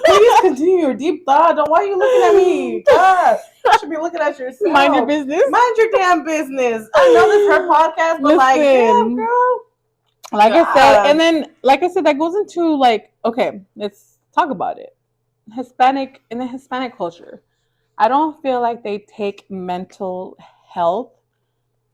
Please continue your deep thought. Why are you looking at me? God, you should be looking at yourself. Mind your business. Mind your damn business. I know this is her podcast, but like, damn, girl. Like I said, and then, like I said, that goes into like, okay, let's talk about it. In the Hispanic culture, I don't feel like they take mental health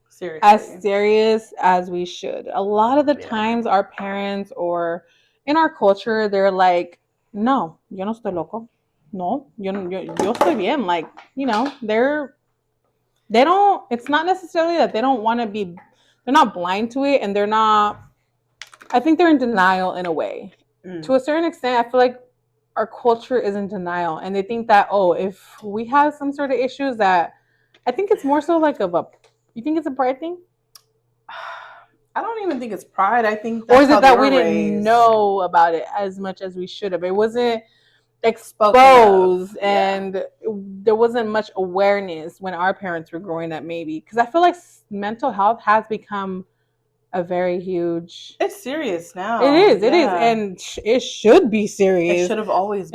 seriously as serious as we should. A lot of the times our parents or in our culture, they're like, no, yo no estoy loco. No, yo estoy bien. Like, they don't, it's not necessarily that they don't want to be, they're not blind to it, and they're not, I think they're in denial in a way. To a certain extent, I feel like our culture is in denial, and they think that, oh, if we have some sort of issues, that I think it's more so like you think it's a pride thing? I don't even think it's pride. I think that's or is it that we raised. Didn't know about it as much as we should have? It wasn't exposed, and there wasn't much awareness when our parents were growing up, maybe, because I feel like mental health has become a very huge, it's serious now. It is, and it should be serious. It should have always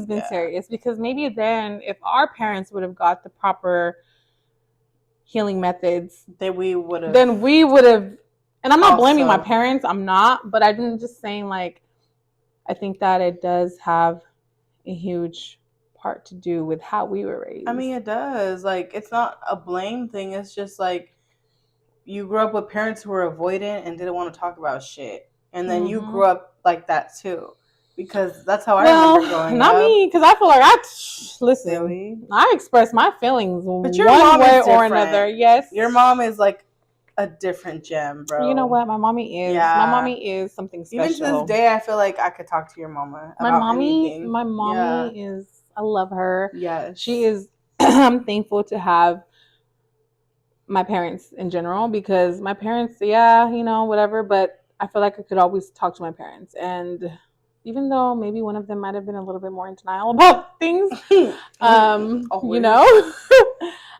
been serious, because maybe then if our parents would have got the proper healing methods, then we would have, and I'm not blaming my parents, I'm not, but I'm just saying, like, I think that it does have a huge part to do with how we were raised. I mean, it does. Like, it's not a blame thing. It's just like you grew up with parents who were avoidant and didn't want to talk about shit. And then you grew up like that too. Because that's how I remember growing up. Not me, because I feel like I express my feelings but your one mom way is or another. Yes. Your mom is like a different gem, bro. You know what? My mommy is. Yeah. My mommy is something special. Even to this day, I feel like I could talk to your mama about anything. My mommy is, I love her. Yes. She is, I'm thankful to have my parents in general, because my parents, whatever, but I feel like I could always talk to my parents. And even though maybe one of them might have been a little bit more in denial about things,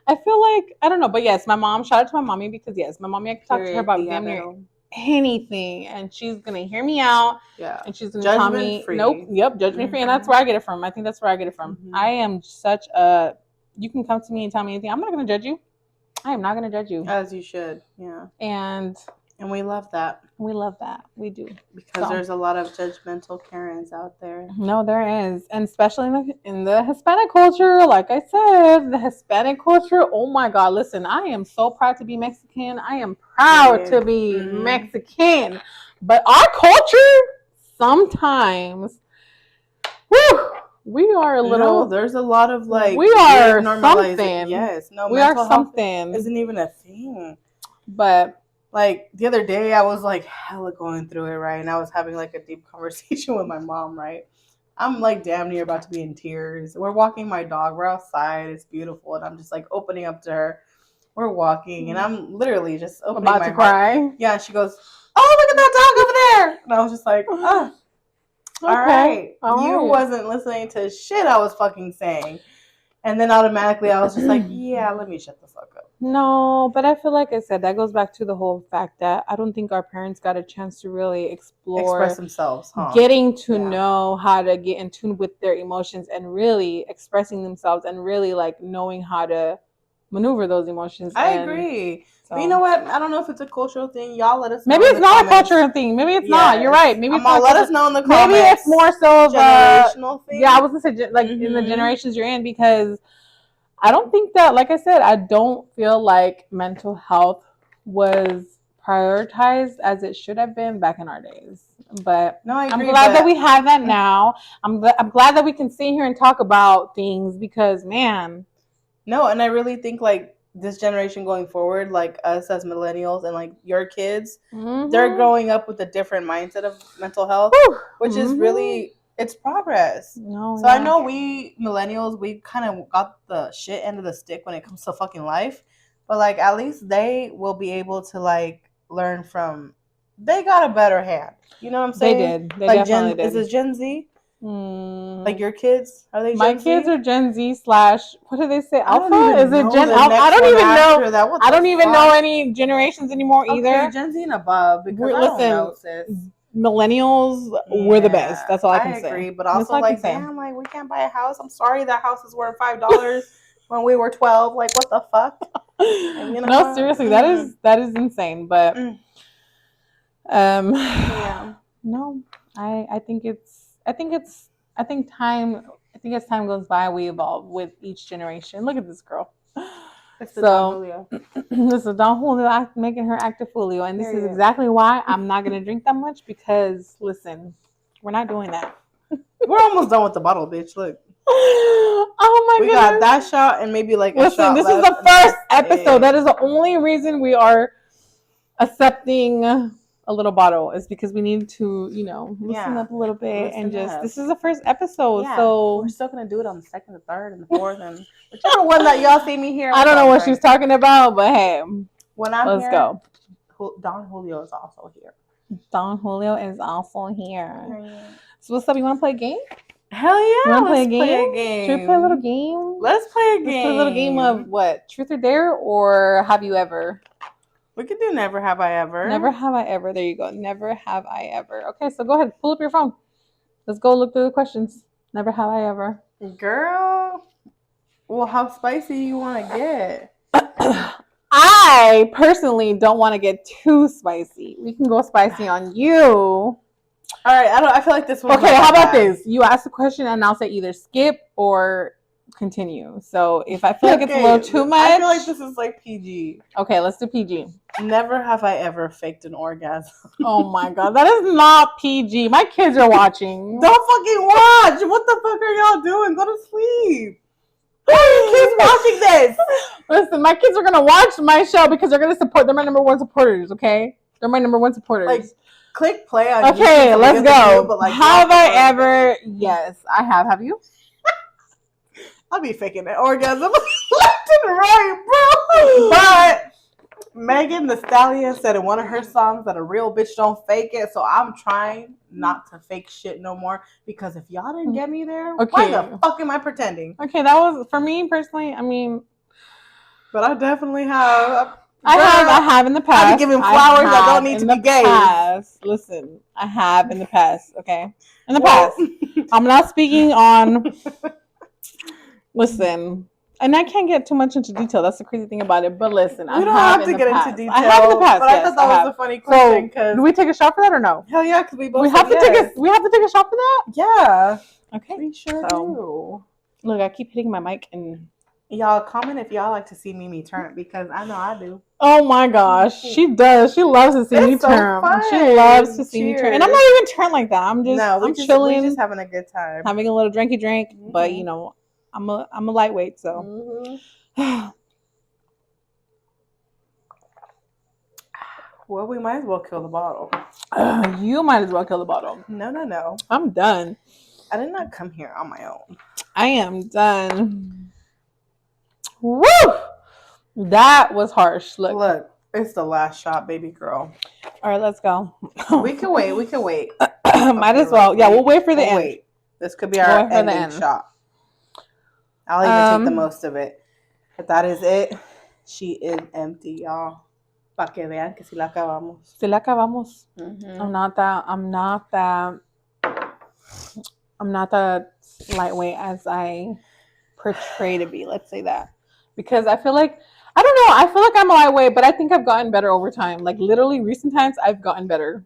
I feel like, I don't know, but yes, my mom, shout out to my mommy, because yes, my mommy, I can talk to her about damn near anything, and she's gonna hear me out. Yeah. And she's gonna tell me, nope, yep, judgment free, and that's where I get it from. I think that's where I get it from. I am such a, you can come to me and tell me anything. I'm not gonna judge you. I am not gonna judge you. As you should, yeah. And we love that. We love that. We do. Because there's a lot of judgmental Karens out there. No, there is. And especially in the Hispanic culture, like I said, the Hispanic culture, oh my God, listen, I am so proud to be Mexican. I am proud to be Mexican. But our culture, sometimes, we are a little. No, there's a lot of like. We are something. Yes. No, we are something. Isn't even a thing. But. Like, the other day, I was, like, hella going through it, right? And I was having, like, a deep conversation with my mom, right? I'm, like, damn near about to be in tears. We're walking my dog. We're outside. It's beautiful. And I'm just, like, opening up to her. We're walking. And I'm literally just opening about my to cry. Yeah, and she goes, oh, look at that dog over there. And I was just like, oh, all right. You wasn't listening to shit I was fucking saying. And then automatically I was just like, yeah, let me shut the fuck up. No, but I feel like I said, that goes back to the whole fact that I don't think our parents got a chance to really express themselves, getting to know how to get in tune with their emotions and really expressing themselves and really like knowing how to maneuver those emotions. I agree. So. But you know what? I don't know if it's a cultural thing. Y'all let us know. Maybe it's not a cultural thing. Maybe it's not. You're right. Maybe it's not. Let us know in the comments. Maybe it's more so of generational thing. Yeah, I was gonna say like in the generations you're in, because I don't think that, like I said, I don't feel like mental health was prioritized as it should have been back in our days. But no, I agree, I'm glad that we have that now. I'm glad that we can sit here and talk about things, because, man. No, and I really think, like, this generation going forward, like us as millennials and, like, your kids, they're growing up with a different mindset of mental health, which is really... It's progress. I know we millennials, we kind of got the shit end of the stick when it comes to fucking life. But, like, at least they will be able to, like, learn from... They got a better hand. You know what I'm saying? They did. They definitely did. Is it Gen Z? Like, your kids? Are they Gen Z? My kids are Gen Z / what do they say? Alpha? Is it Gen Alpha? I don't even know. I don't even know any generations anymore either. Okay, Gen Z and above. Because I don't know, sis. Millennials were the best. That's all I can say. I agree, but also like, damn, like, we can't buy a house. I'm sorry that house is worth $5 when we were 12. Like, what the fuck? And, you know, no, seriously, that is insane. But no, I think as time goes by, we evolve with each generation. Look at this girl. It's the Don Julio. This is Don Julio making her act a foolio. And this is exactly why I'm not going to drink that much because, listen, we're not doing that. We're almost done with the bottle, bitch. Look. Oh my god. We got that shot and maybe like a shot. Listen, this is the first episode. That is the only reason we are accepting a little bottle is because we need to, loosen up a little bit and just this is the first episode. Yeah. So we're still gonna do it on the second, the third, and the fourth, and whichever one that y'all see me here. I don't know what she's talking about, but hey, when I'm let's go. Don Julio is also here. Don Julio is also here. So what's up? You want to play a game? Hell yeah! You want to play a game? Should we play a little game? Let's play a game. Let's play a little game of what? Truth or dare, or have you ever? We could do never have I ever. Never have I ever. There you go. Never have I ever. Okay, so go ahead. Pull up your phone. Let's go look through the questions. Never have I ever. Girl. Well, how spicy you want to get? I personally don't want to get too spicy. We can go spicy on you. All right. I feel like this one. Okay, how about this? You ask the question and I'll say either skip or continue. So if I feel like it's a little too much, I feel like this is like PG. Okay, let's do PG. Never have I ever faked an orgasm. Oh my god, that is not PG. My kids are watching. Don't fucking watch. What the fuck are y'all doing? Go to sleep. Why are your kids watching this? Listen, my kids are gonna watch my show because they're gonna support. They're my number one supporters. Okay, they're my number one supporters. Like, click play on. Okay, let's go. But like, have I ever? Yes, I have. Have you? I'll be faking that orgasm left and right, bro. But Megan Thee Stallion said in one of her songs that a real bitch don't fake it. So I'm trying not to fake shit no more because if y'all didn't get me there, why the fuck am I pretending? Okay, that was for me personally. I mean, but I definitely have. I have in the past. I've been giving flowers that don't need to be gave. Listen, I have in the past. Okay, in the past. I'm not speaking on. Listen, and I can't get too much into detail. That's the crazy thing about it. But listen, we don't have to get into detail. I have in the past, but I thought that was a funny question. So, do we take a shot for that or no? Hell yeah, because we both. We have to take a shot for that. Yeah. Okay. We sure do. Look, I keep hitting my mic and. Y'all comment if y'all like to see Mimi turn because I know I do. Oh my gosh, she does. She loves to see me turn. She loves to see me turn, and I'm not even turned like that. I'm just chilling, we're just having a good time, having a little drinky drink. Mm-hmm. But I'm a lightweight, so. Mm-hmm. Well, we might as well kill the bottle. You might as well kill the bottle. No. I'm done. I did not come here on my own. I am done. Woo! That was harsh. Look, it's the last shot, baby girl. All right, let's go. We can wait. Might as well. Yeah, we'll wait for the end. Wait. This could be our ending shot. I'll even take the most of it. But that is it. She is empty, y'all. Pa que vean que si la acabamos. Si la acabamos. Mm-hmm. I'm not that lightweight as I portray to be. Let's say that. Because I feel like, I don't know, I feel like I'm a lightweight, but I think I've gotten better over time. Like, literally, recent times, I've gotten better.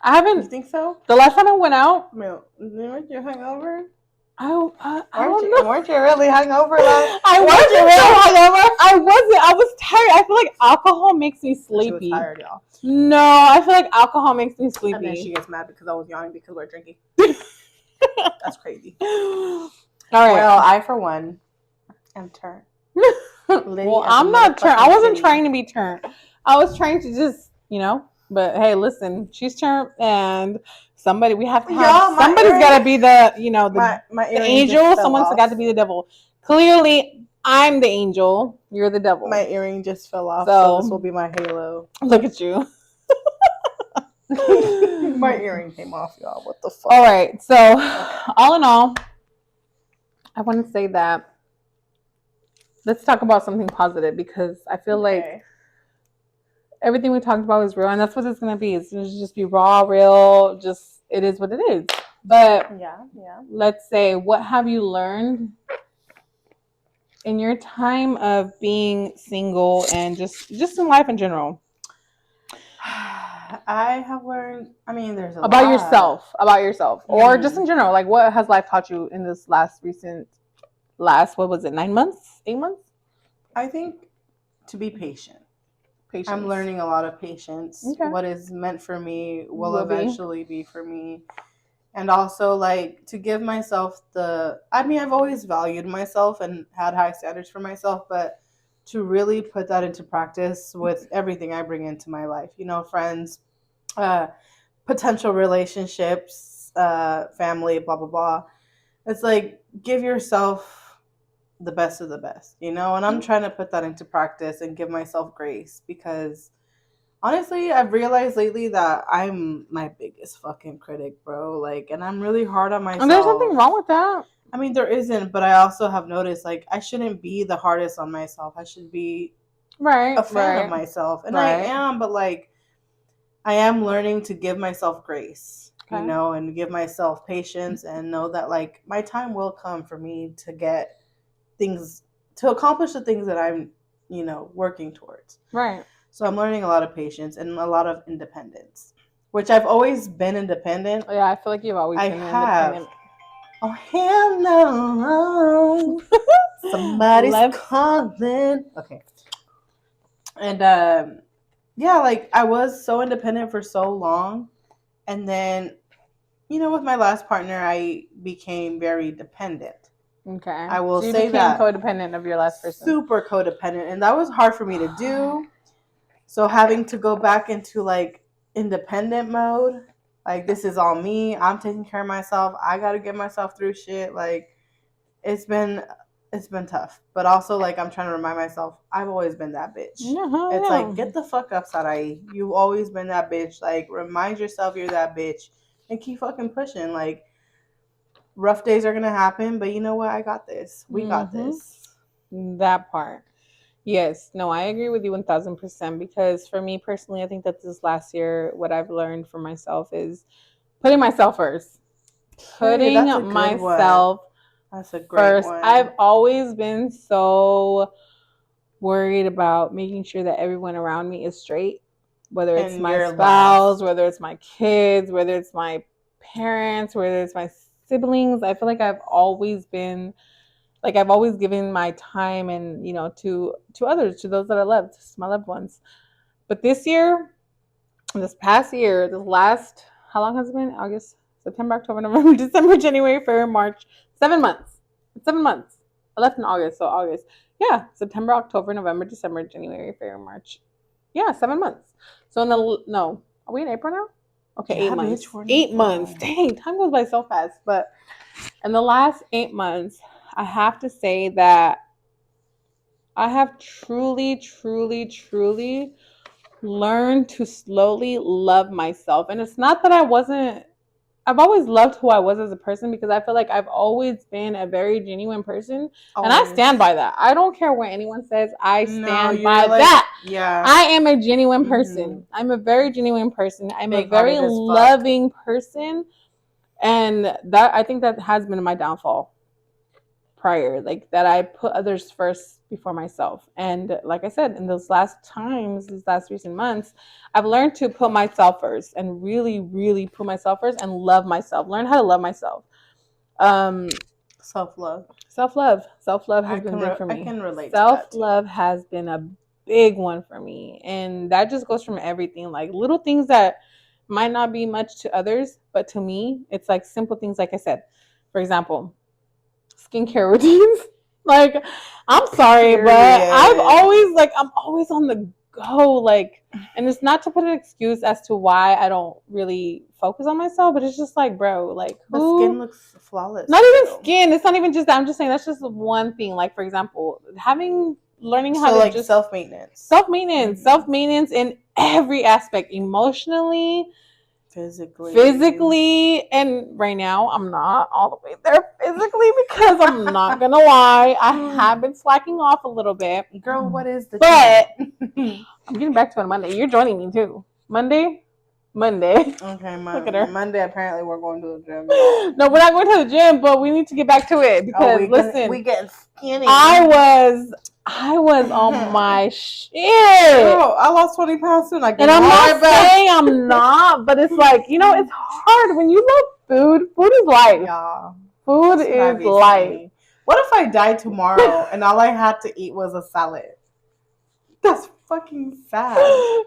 I haven't. You think so? The last time I went out. Weren't you hungover? I don't know. Weren't you really hungover? I wasn't. I was tired. I feel like alcohol makes me sleepy. She was tired, y'all. No, I feel like alcohol makes me sleepy. And then she gets mad because I was yawning because we're drinking. That's crazy. All right. Well, I, for one, am turned. Well, I'm not turned. I wasn't trying to be turned. I was trying to just, But hey, listen, she's turned, and we have to have somebody's got to be the, the angel. Someone's got to be the devil. Clearly, I'm the angel. You're the devil. My earring just fell off, so this will be my halo. Look at you. My earring came off, y'all. What the fuck? All right. So, all in all, I want to say that. Let's talk about something positive because I feel like everything we talked about is real, and that's what it's going to be. It's going to just be raw, real, just it is what it is. But let's say, what have you learned in your time of being single and just in life in general? I have learned, there's a lot. About yourself, or just in general. Like, what has life taught you in this what was it, 9 months? 8 months? I think to be patient. I'm learning a lot of patience. Okay. What is meant for me will eventually be for me. And also, like, to give myself I've always valued myself and had high standards for myself, but to really put that into practice with everything I bring into my life, friends, potential relationships, family, blah, blah, blah. It's like, give yourself the best of the best, and I'm trying to put that into practice and give myself grace because honestly, I've realized lately that I'm my biggest fucking critic, bro. Like, and I'm really hard on myself. And there's nothing wrong with that. I mean, there isn't, but I also have noticed, like, I shouldn't be the hardest on myself. I should be a fan of myself. And I am, but, like, I am learning to give myself grace, and give myself patience and know that, like, my time will come for me to get things, to accomplish the things that I'm, working towards. Right. So I'm learning a lot of patience and a lot of independence, which I've always been independent. Yeah, I feel like you've always been independent. Oh, hell no. Somebody's calling. Okay. And, yeah, like, I was so independent for so long. And then, with my last partner, I became very dependent. Okay. I will say that. You became codependent of your last person. Super codependent. And that was hard for me to do. So having to go back into, like, independent mode, like, this is all me. I'm taking care of myself. I got to get myself through shit. Like, it's been tough. But also, like, I'm trying to remind myself, I've always been that bitch. It's like, get the fuck up, Sarai. You've always been that bitch. Like, remind yourself you're that bitch and keep fucking pushing. Like, rough days are going to happen, but you know what? I got this. We got this. That part. Yes, no, I agree with you 1000% because for me personally, I think that this last year, what I've learned for myself is putting myself first. Putting myself That's a great first. One. I've always been so worried about making sure that everyone around me is straight, whether it's my spouse, whether it's my kids, whether it's my parents, whether it's my siblings. I feel like I've always been I've always given my time and, to others, to those that I loved, to my loved ones. But this past year, how long has it been? August, September, October, November, December, January, February, March. 7 months. 7 months. I left in August, so August. Yeah, September, October, November, December, January, February, March. Yeah, 7 months. So are we in April now? Okay, 8 months. 8 months. Dang, time goes by so fast. But in the last 8 months, I have to say that I have truly, truly, truly learned to slowly love myself. And it's not that I've always loved who I was as a person because I feel like I've always been a very genuine person. Always. And I stand by that. I don't care what anyone says. I stand by that. Yeah. I am a genuine person. Mm-hmm. I'm a very genuine person. I'm a very loving person. And that I think that has been my downfall prior, like that I put others first before myself. And like I said, in these last recent months, I've learned to put myself first and really, really put myself first and love myself. Learn how to love myself. Self-love has been big for me. I can relate. Self-love has been a big one for me, and that just goes from everything, like little things that might not be much to others, but to me, it's like simple things. Like I said, for example, skincare routines. Like, I'm sorry, but I'm always on the go. Like, and it's not to put an excuse as to why I don't really focus on myself, but it's just like, bro, like, the skin looks flawless. Not even skin. It's not even just that. I'm just saying that's just one thing. Like, for example, learning how to like just self-maintenance in every aspect, emotionally, physically, and right now I'm not all the way there physically because I'm not gonna lie, I have been slacking off a little bit. Girl, what is the I'm getting back to it on Monday. You're joining me too. Monday. Okay, look at her. Monday apparently we're going to the gym. No, we're not going to the gym, but we need to get back to it because we getting skinny. I was on my shit. Girl, I lost 20 pounds soon. And I'm not saying I'm not, but it's like, it's hard when you love food. Food is life. Yeah. Food is life. What if I died tomorrow and all I had to eat was a salad? That's fucking sad.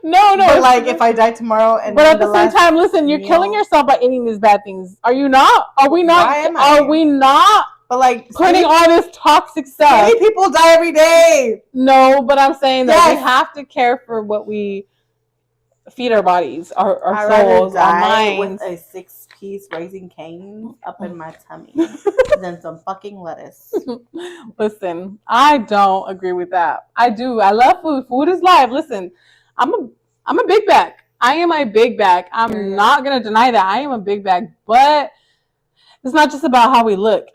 No. But like, if I die tomorrow and but at the same time, listen, you're killing yourself by eating these bad things. Are you not? Are we not? Why am I? Are we not? But like, putting all this toxic stuff. Many people die every day. No, but I'm saying that we have to care for what we feed our bodies, our souls, our minds. With a 6-piece Raising Cane's up in my tummy than some fucking lettuce. Listen, I don't agree with that. I do. I love food. Food is life. Listen, I'm a big bag. I am a big bag. I'm not gonna deny that. I am a big bag, but it's not just about how we look.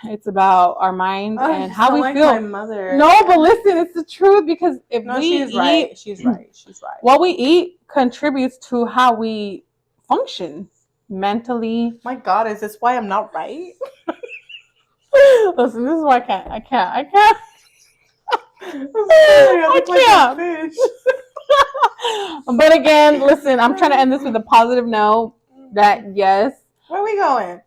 It's about our mind and how we feel. My mother. No, but listen, it's the truth, because if she's right. She's right. What we eat contributes to how we function mentally. My God, is this why I'm not right? Listen, this is why I can't. I can't. But again, listen, I'm trying to end this with a positive note that yes. Where are we going?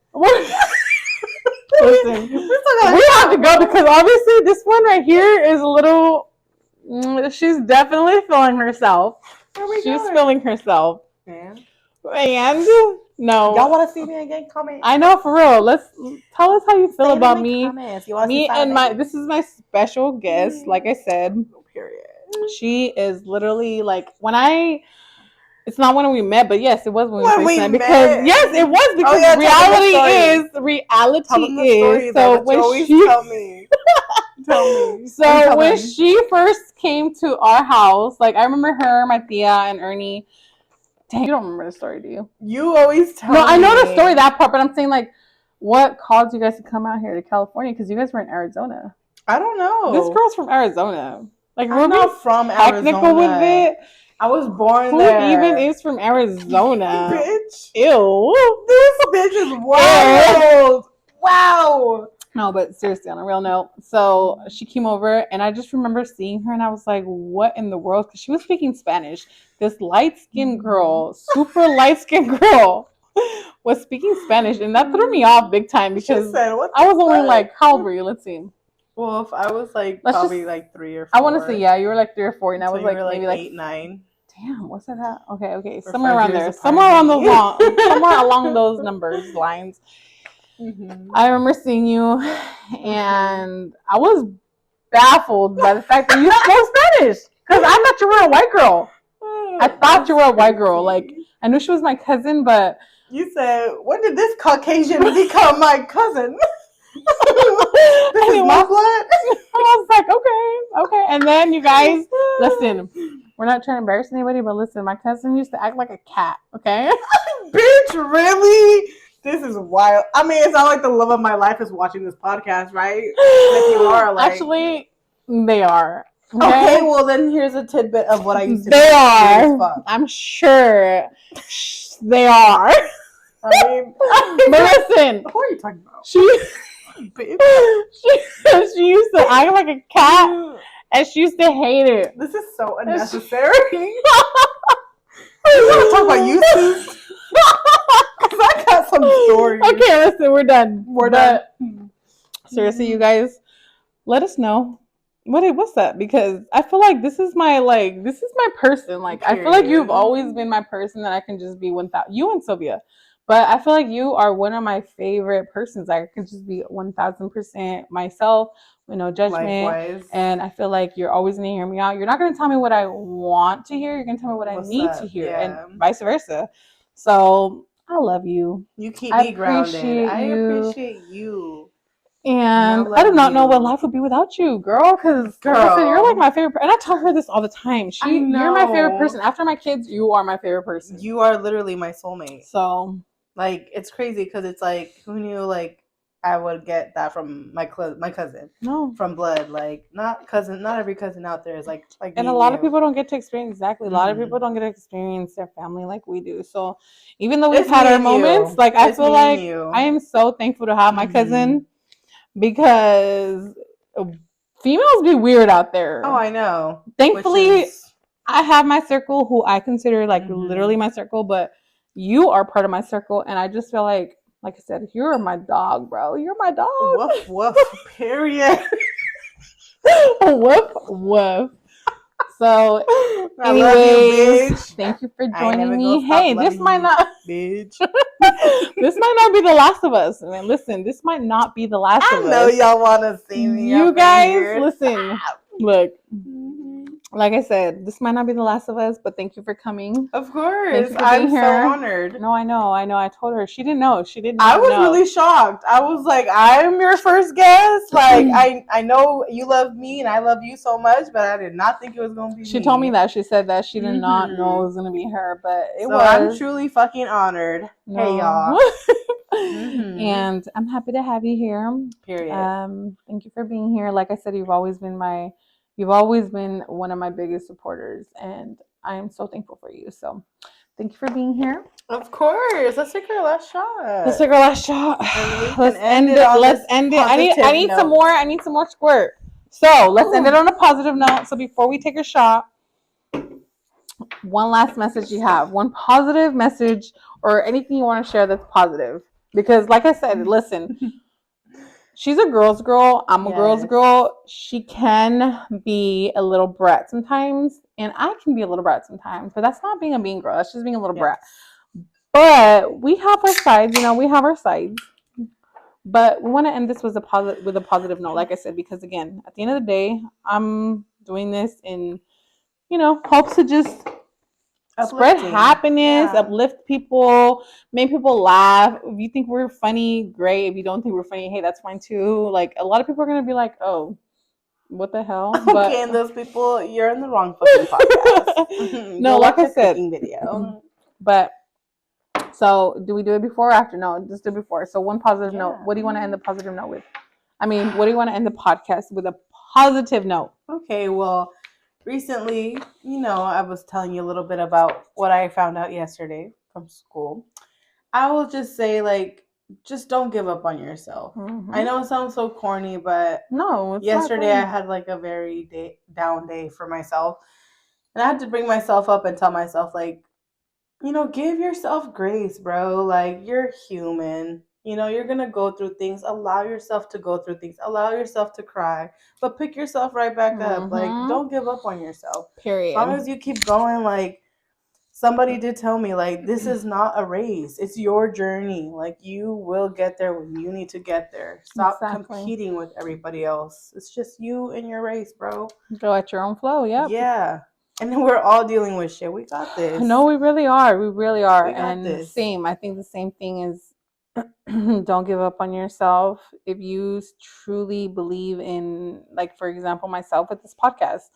Listen, we have to go, because obviously this one right here is a little. She's definitely feeling herself. She's feeling herself. And no. Y'all want to see me again? Comment. I know, for real. Let's tell us how you feel about me. Me and this is my special guest. Like I said, period. She is literally like it's not when we met, but yes, it was when we first met. Because yes, it was, because reality is. So when she tell me. So when she first came to our house, like I remember her, my tia, and Ernie. Dang, you don't remember the story, do you? You always tell me. No, I know the story, that part, but I'm saying, like, what caused you guys to come out here to California? Because you guys were in Arizona. I don't know. This girl's from Arizona. Like, we're not from technical Arizona. With it. I was born Who there. Who even is from Arizona? Bitch. Ew. This bitch is wild. Wow. No, but seriously, on a real note, so she came over, and I just remember seeing her, and I was like, what in the world? Because she was speaking Spanish. This light-skinned girl, super light-skinned girl, was speaking Spanish, and that threw me off big time, because I was only like, how old were you? Let's see. Well, if I was like probably like 3 or 4. I want to say, yeah, you were like 3 or 4, and I was like maybe like 8, 9. Damn, what's that at? Okay, somewhere around there, somewhere along those lines. Mm-hmm. I remember seeing you, and I was baffled by the fact that you spoke Spanish, because I thought you were a white girl. I thought you were a white girl. Like, I knew she was my cousin, but you said, when did this Caucasian become my cousin? This is my blood. I was like, okay. And then you guys, listen, we're not trying to embarrass anybody, but listen, my cousin used to act like a cat, okay? Bitch, really? This is wild. I mean, it's not like the love of my life is watching this podcast, right? If you are, like... Actually, they are. Okay, well, then here's a tidbit of what I used to do. They are. I'm sure they are. I mean, but listen. Who are you talking about? She used to act like a cat, and she used to hate it. This is so unnecessary. You want to talk about YouTube? Because I got some stories. Okay, listen, we're done. Seriously, you guys, let us know. What's that? Because I feel like this is my person. Like, period. I feel like you've always been my person that I can just be without you and Sylvia. But I feel like you are one of my favorite persons. I can just be 1000% myself with no judgment. Likewise. And I feel like you're always going to hear me out. You're not going to tell me what I want to hear. You're going to tell me what I need to hear, and vice versa. So I love you. You keep me grounded. I appreciate you. And I do not know what life would be without you, girl. Because you're like my favorite. And I tell her this all the time. You're my favorite person. After my kids, you are my favorite person. You are literally my soulmate. So, like, it's crazy because it's like, who knew, like, I would get that from my cousin. No. From blood. Like, not every cousin out there is like and a lot of people don't get to experience, exactly. A lot of people don't get to experience their family like we do. So, even though we've had our moments, like, I feel like I am so thankful to have my cousin. Because females be weird out there. Oh, I know. Thankfully, I have my circle who I consider like literally my circle, but you are part of my circle, and I just feel like like I said, you're my dog, bro. You're my dog. Woof, woof, period. Woof, woof. So, I love you, bitch. Thank you for joining me. Hey, this might not, bitch. this might not be the last of us. I mean, listen, this might not be the last of us. I know y'all want to see me. You guys, listen. Look, like I said, this might not be the last of us, but thank you for coming. Of course, I'm so honored. No, I know. I told her. She didn't know. I was really shocked. I was like, I'm your first guest. Like, I know you love me and I love you so much, but I did not think it was going to be me. She told me that. She said that she did not know it was going to be her, but it was. I'm truly fucking honored. No. Hey, y'all. And I'm happy to have you here. Period. Thank you for being here. Like I said, you've always been one of my biggest supporters, and I am so thankful for you. So thank you for being here. Of course. Let's take our last shot. Let's end it. Let's end it. I need some more. I need some more squirt. So let's end it on a positive note. So before we take a shot, one last message you have. One positive message or anything you want to share that's positive. Because like I said, listen, she's a girl's girl. I'm a girl's girl. She can be a little brat sometimes. And I can be a little brat sometimes. But that's not being a mean girl. That's just being a little brat. But we have our sides. We have our sides. But we want to end this with a positive note, like I said. Because, again, at the end of the day, I'm doing this in, hopes to just spread happiness, uplift people, make people laugh. If you think we're funny, great. If you don't think we're funny, hey, that's fine too. Like, a lot of people are going to be like, oh, what the hell? Okay, and those people, you're in the wrong fucking podcast. No, like I said, video. But, so do we do it before or after? No, just do it before. So one positive note. What do you want to end the positive note with? I mean, what do you want to end the podcast with a positive note? Okay, well, recently, I was telling you a little bit about what I found out yesterday from school. I will just say, just don't give up on yourself. Mm-hmm. I know it sounds so corny, but no, yesterday I had a very down day for myself. And I had to bring myself up and tell myself, give yourself grace, bro. Like, you're human. You're going to go through things. Allow yourself to go through things. Allow yourself to cry. But pick yourself right back up. Like, don't give up on yourself. Period. As long as you keep going, somebody did tell me, this is not a race. It's your journey. You will get there when you need to get there. Stop competing with everybody else. It's just you and your race, bro. Go at your own flow, Yeah. And then we're all dealing with shit. We got this. No, we really are. We really are. We got this. I think the same thing is don't give up on yourself. If you truly believe in, for example, myself with this podcast,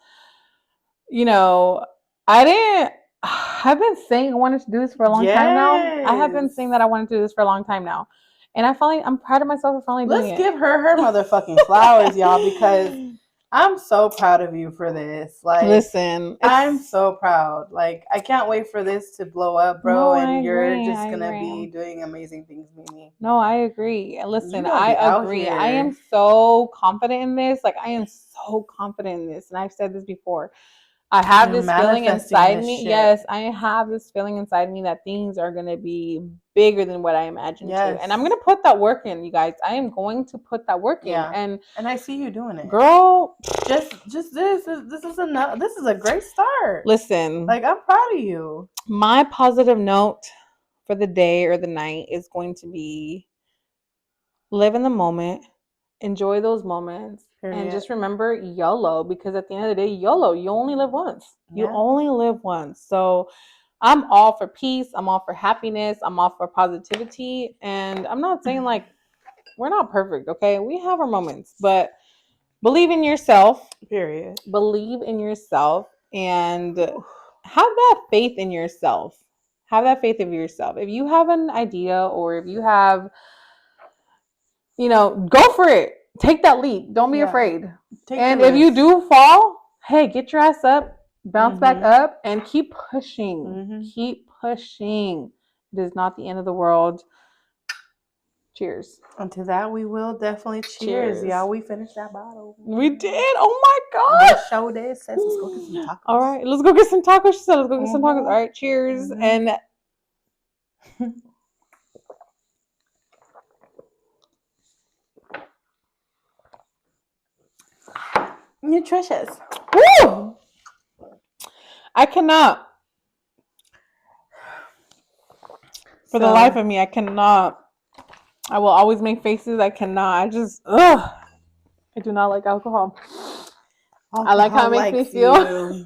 I've been saying I wanted to do this for a long time now. I have been saying that I wanted to do this for a long time now. And I'm proud of myself for finally doing it. Let's give her motherfucking flowers, y'all, because I'm so proud of you for this. Listen, I'm so proud. I can't wait for this to blow up, bro. And you're just going to be doing amazing things, Mimi. No, I agree. Listen, I agree. I am so confident in this. I am so confident in this. And I've said this before. I have this feeling inside me. Yes, I have this feeling inside me that things are going to be bigger than what I imagined too. And I'm going to put that work in, you guys. I am going to put that work in. And I see you doing it. Girl, just this is a great start. Listen. I'm proud of you. My positive note for the day or the night is going to be live in the moment. Enjoy those moments. Period. And just remember YOLO, because at the end of the day, YOLO, you only live once. Yeah. You only live once. So I'm all for peace. I'm all for happiness. I'm all for positivity. And I'm not saying we're not perfect, okay? We have our moments, but believe in yourself. Period. Believe in yourself and have that faith in yourself. Have that faith in yourself. If you have an idea or if you have, go for it. Take that leap. Don't be afraid. If you do fall, hey, get your ass up, bounce back up, and keep pushing. Mm-hmm. Keep pushing. It is not the end of the world. Cheers. And to that, we will definitely cheers. Yeah, we finished that bottle. We did. Oh my God. The show did. Says let's go get some tacos. All right, let's go get some tacos. She said, let's go get some tacos. All right, cheers. And nutritious. Woo! I cannot. For the life of me, I cannot. I will always make faces. I cannot. I do not like alcohol. I like how it makes me feel.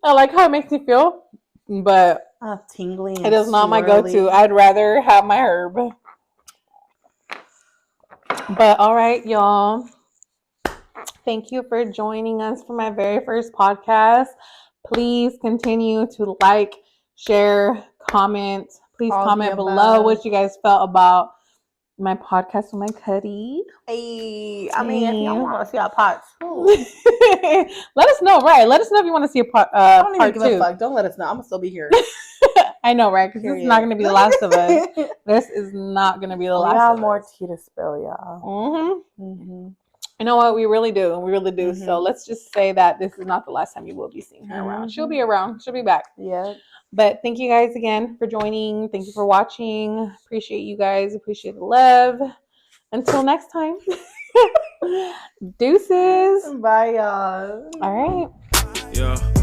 I like how it makes me feel, but tingling. It is not my go-to. I'd rather have my herb. But all right, y'all. Thank you for joining us for my very first podcast. Please continue to like, share, comment. Please comment below what you guys felt about my podcast with my Cuddy. Hey, I mean, if y'all want to see our part two, let us know. Right? Let us know if you want to see a part. I don't even give a fuck. Don't let us know. I'm gonna still be here. I know, right? Because this is not going to be the last of us. This is not going to be the last. We have got more tea to spill, y'all. You know what? We really do. We really do. So let's just say that this is not the last time you will be seeing her around. She'll be around. She'll be back. Yeah. But thank you guys again for joining. Thank you for watching. Appreciate you guys. Appreciate the love. Until next time. Deuces. Bye, y'all. All right. Yeah.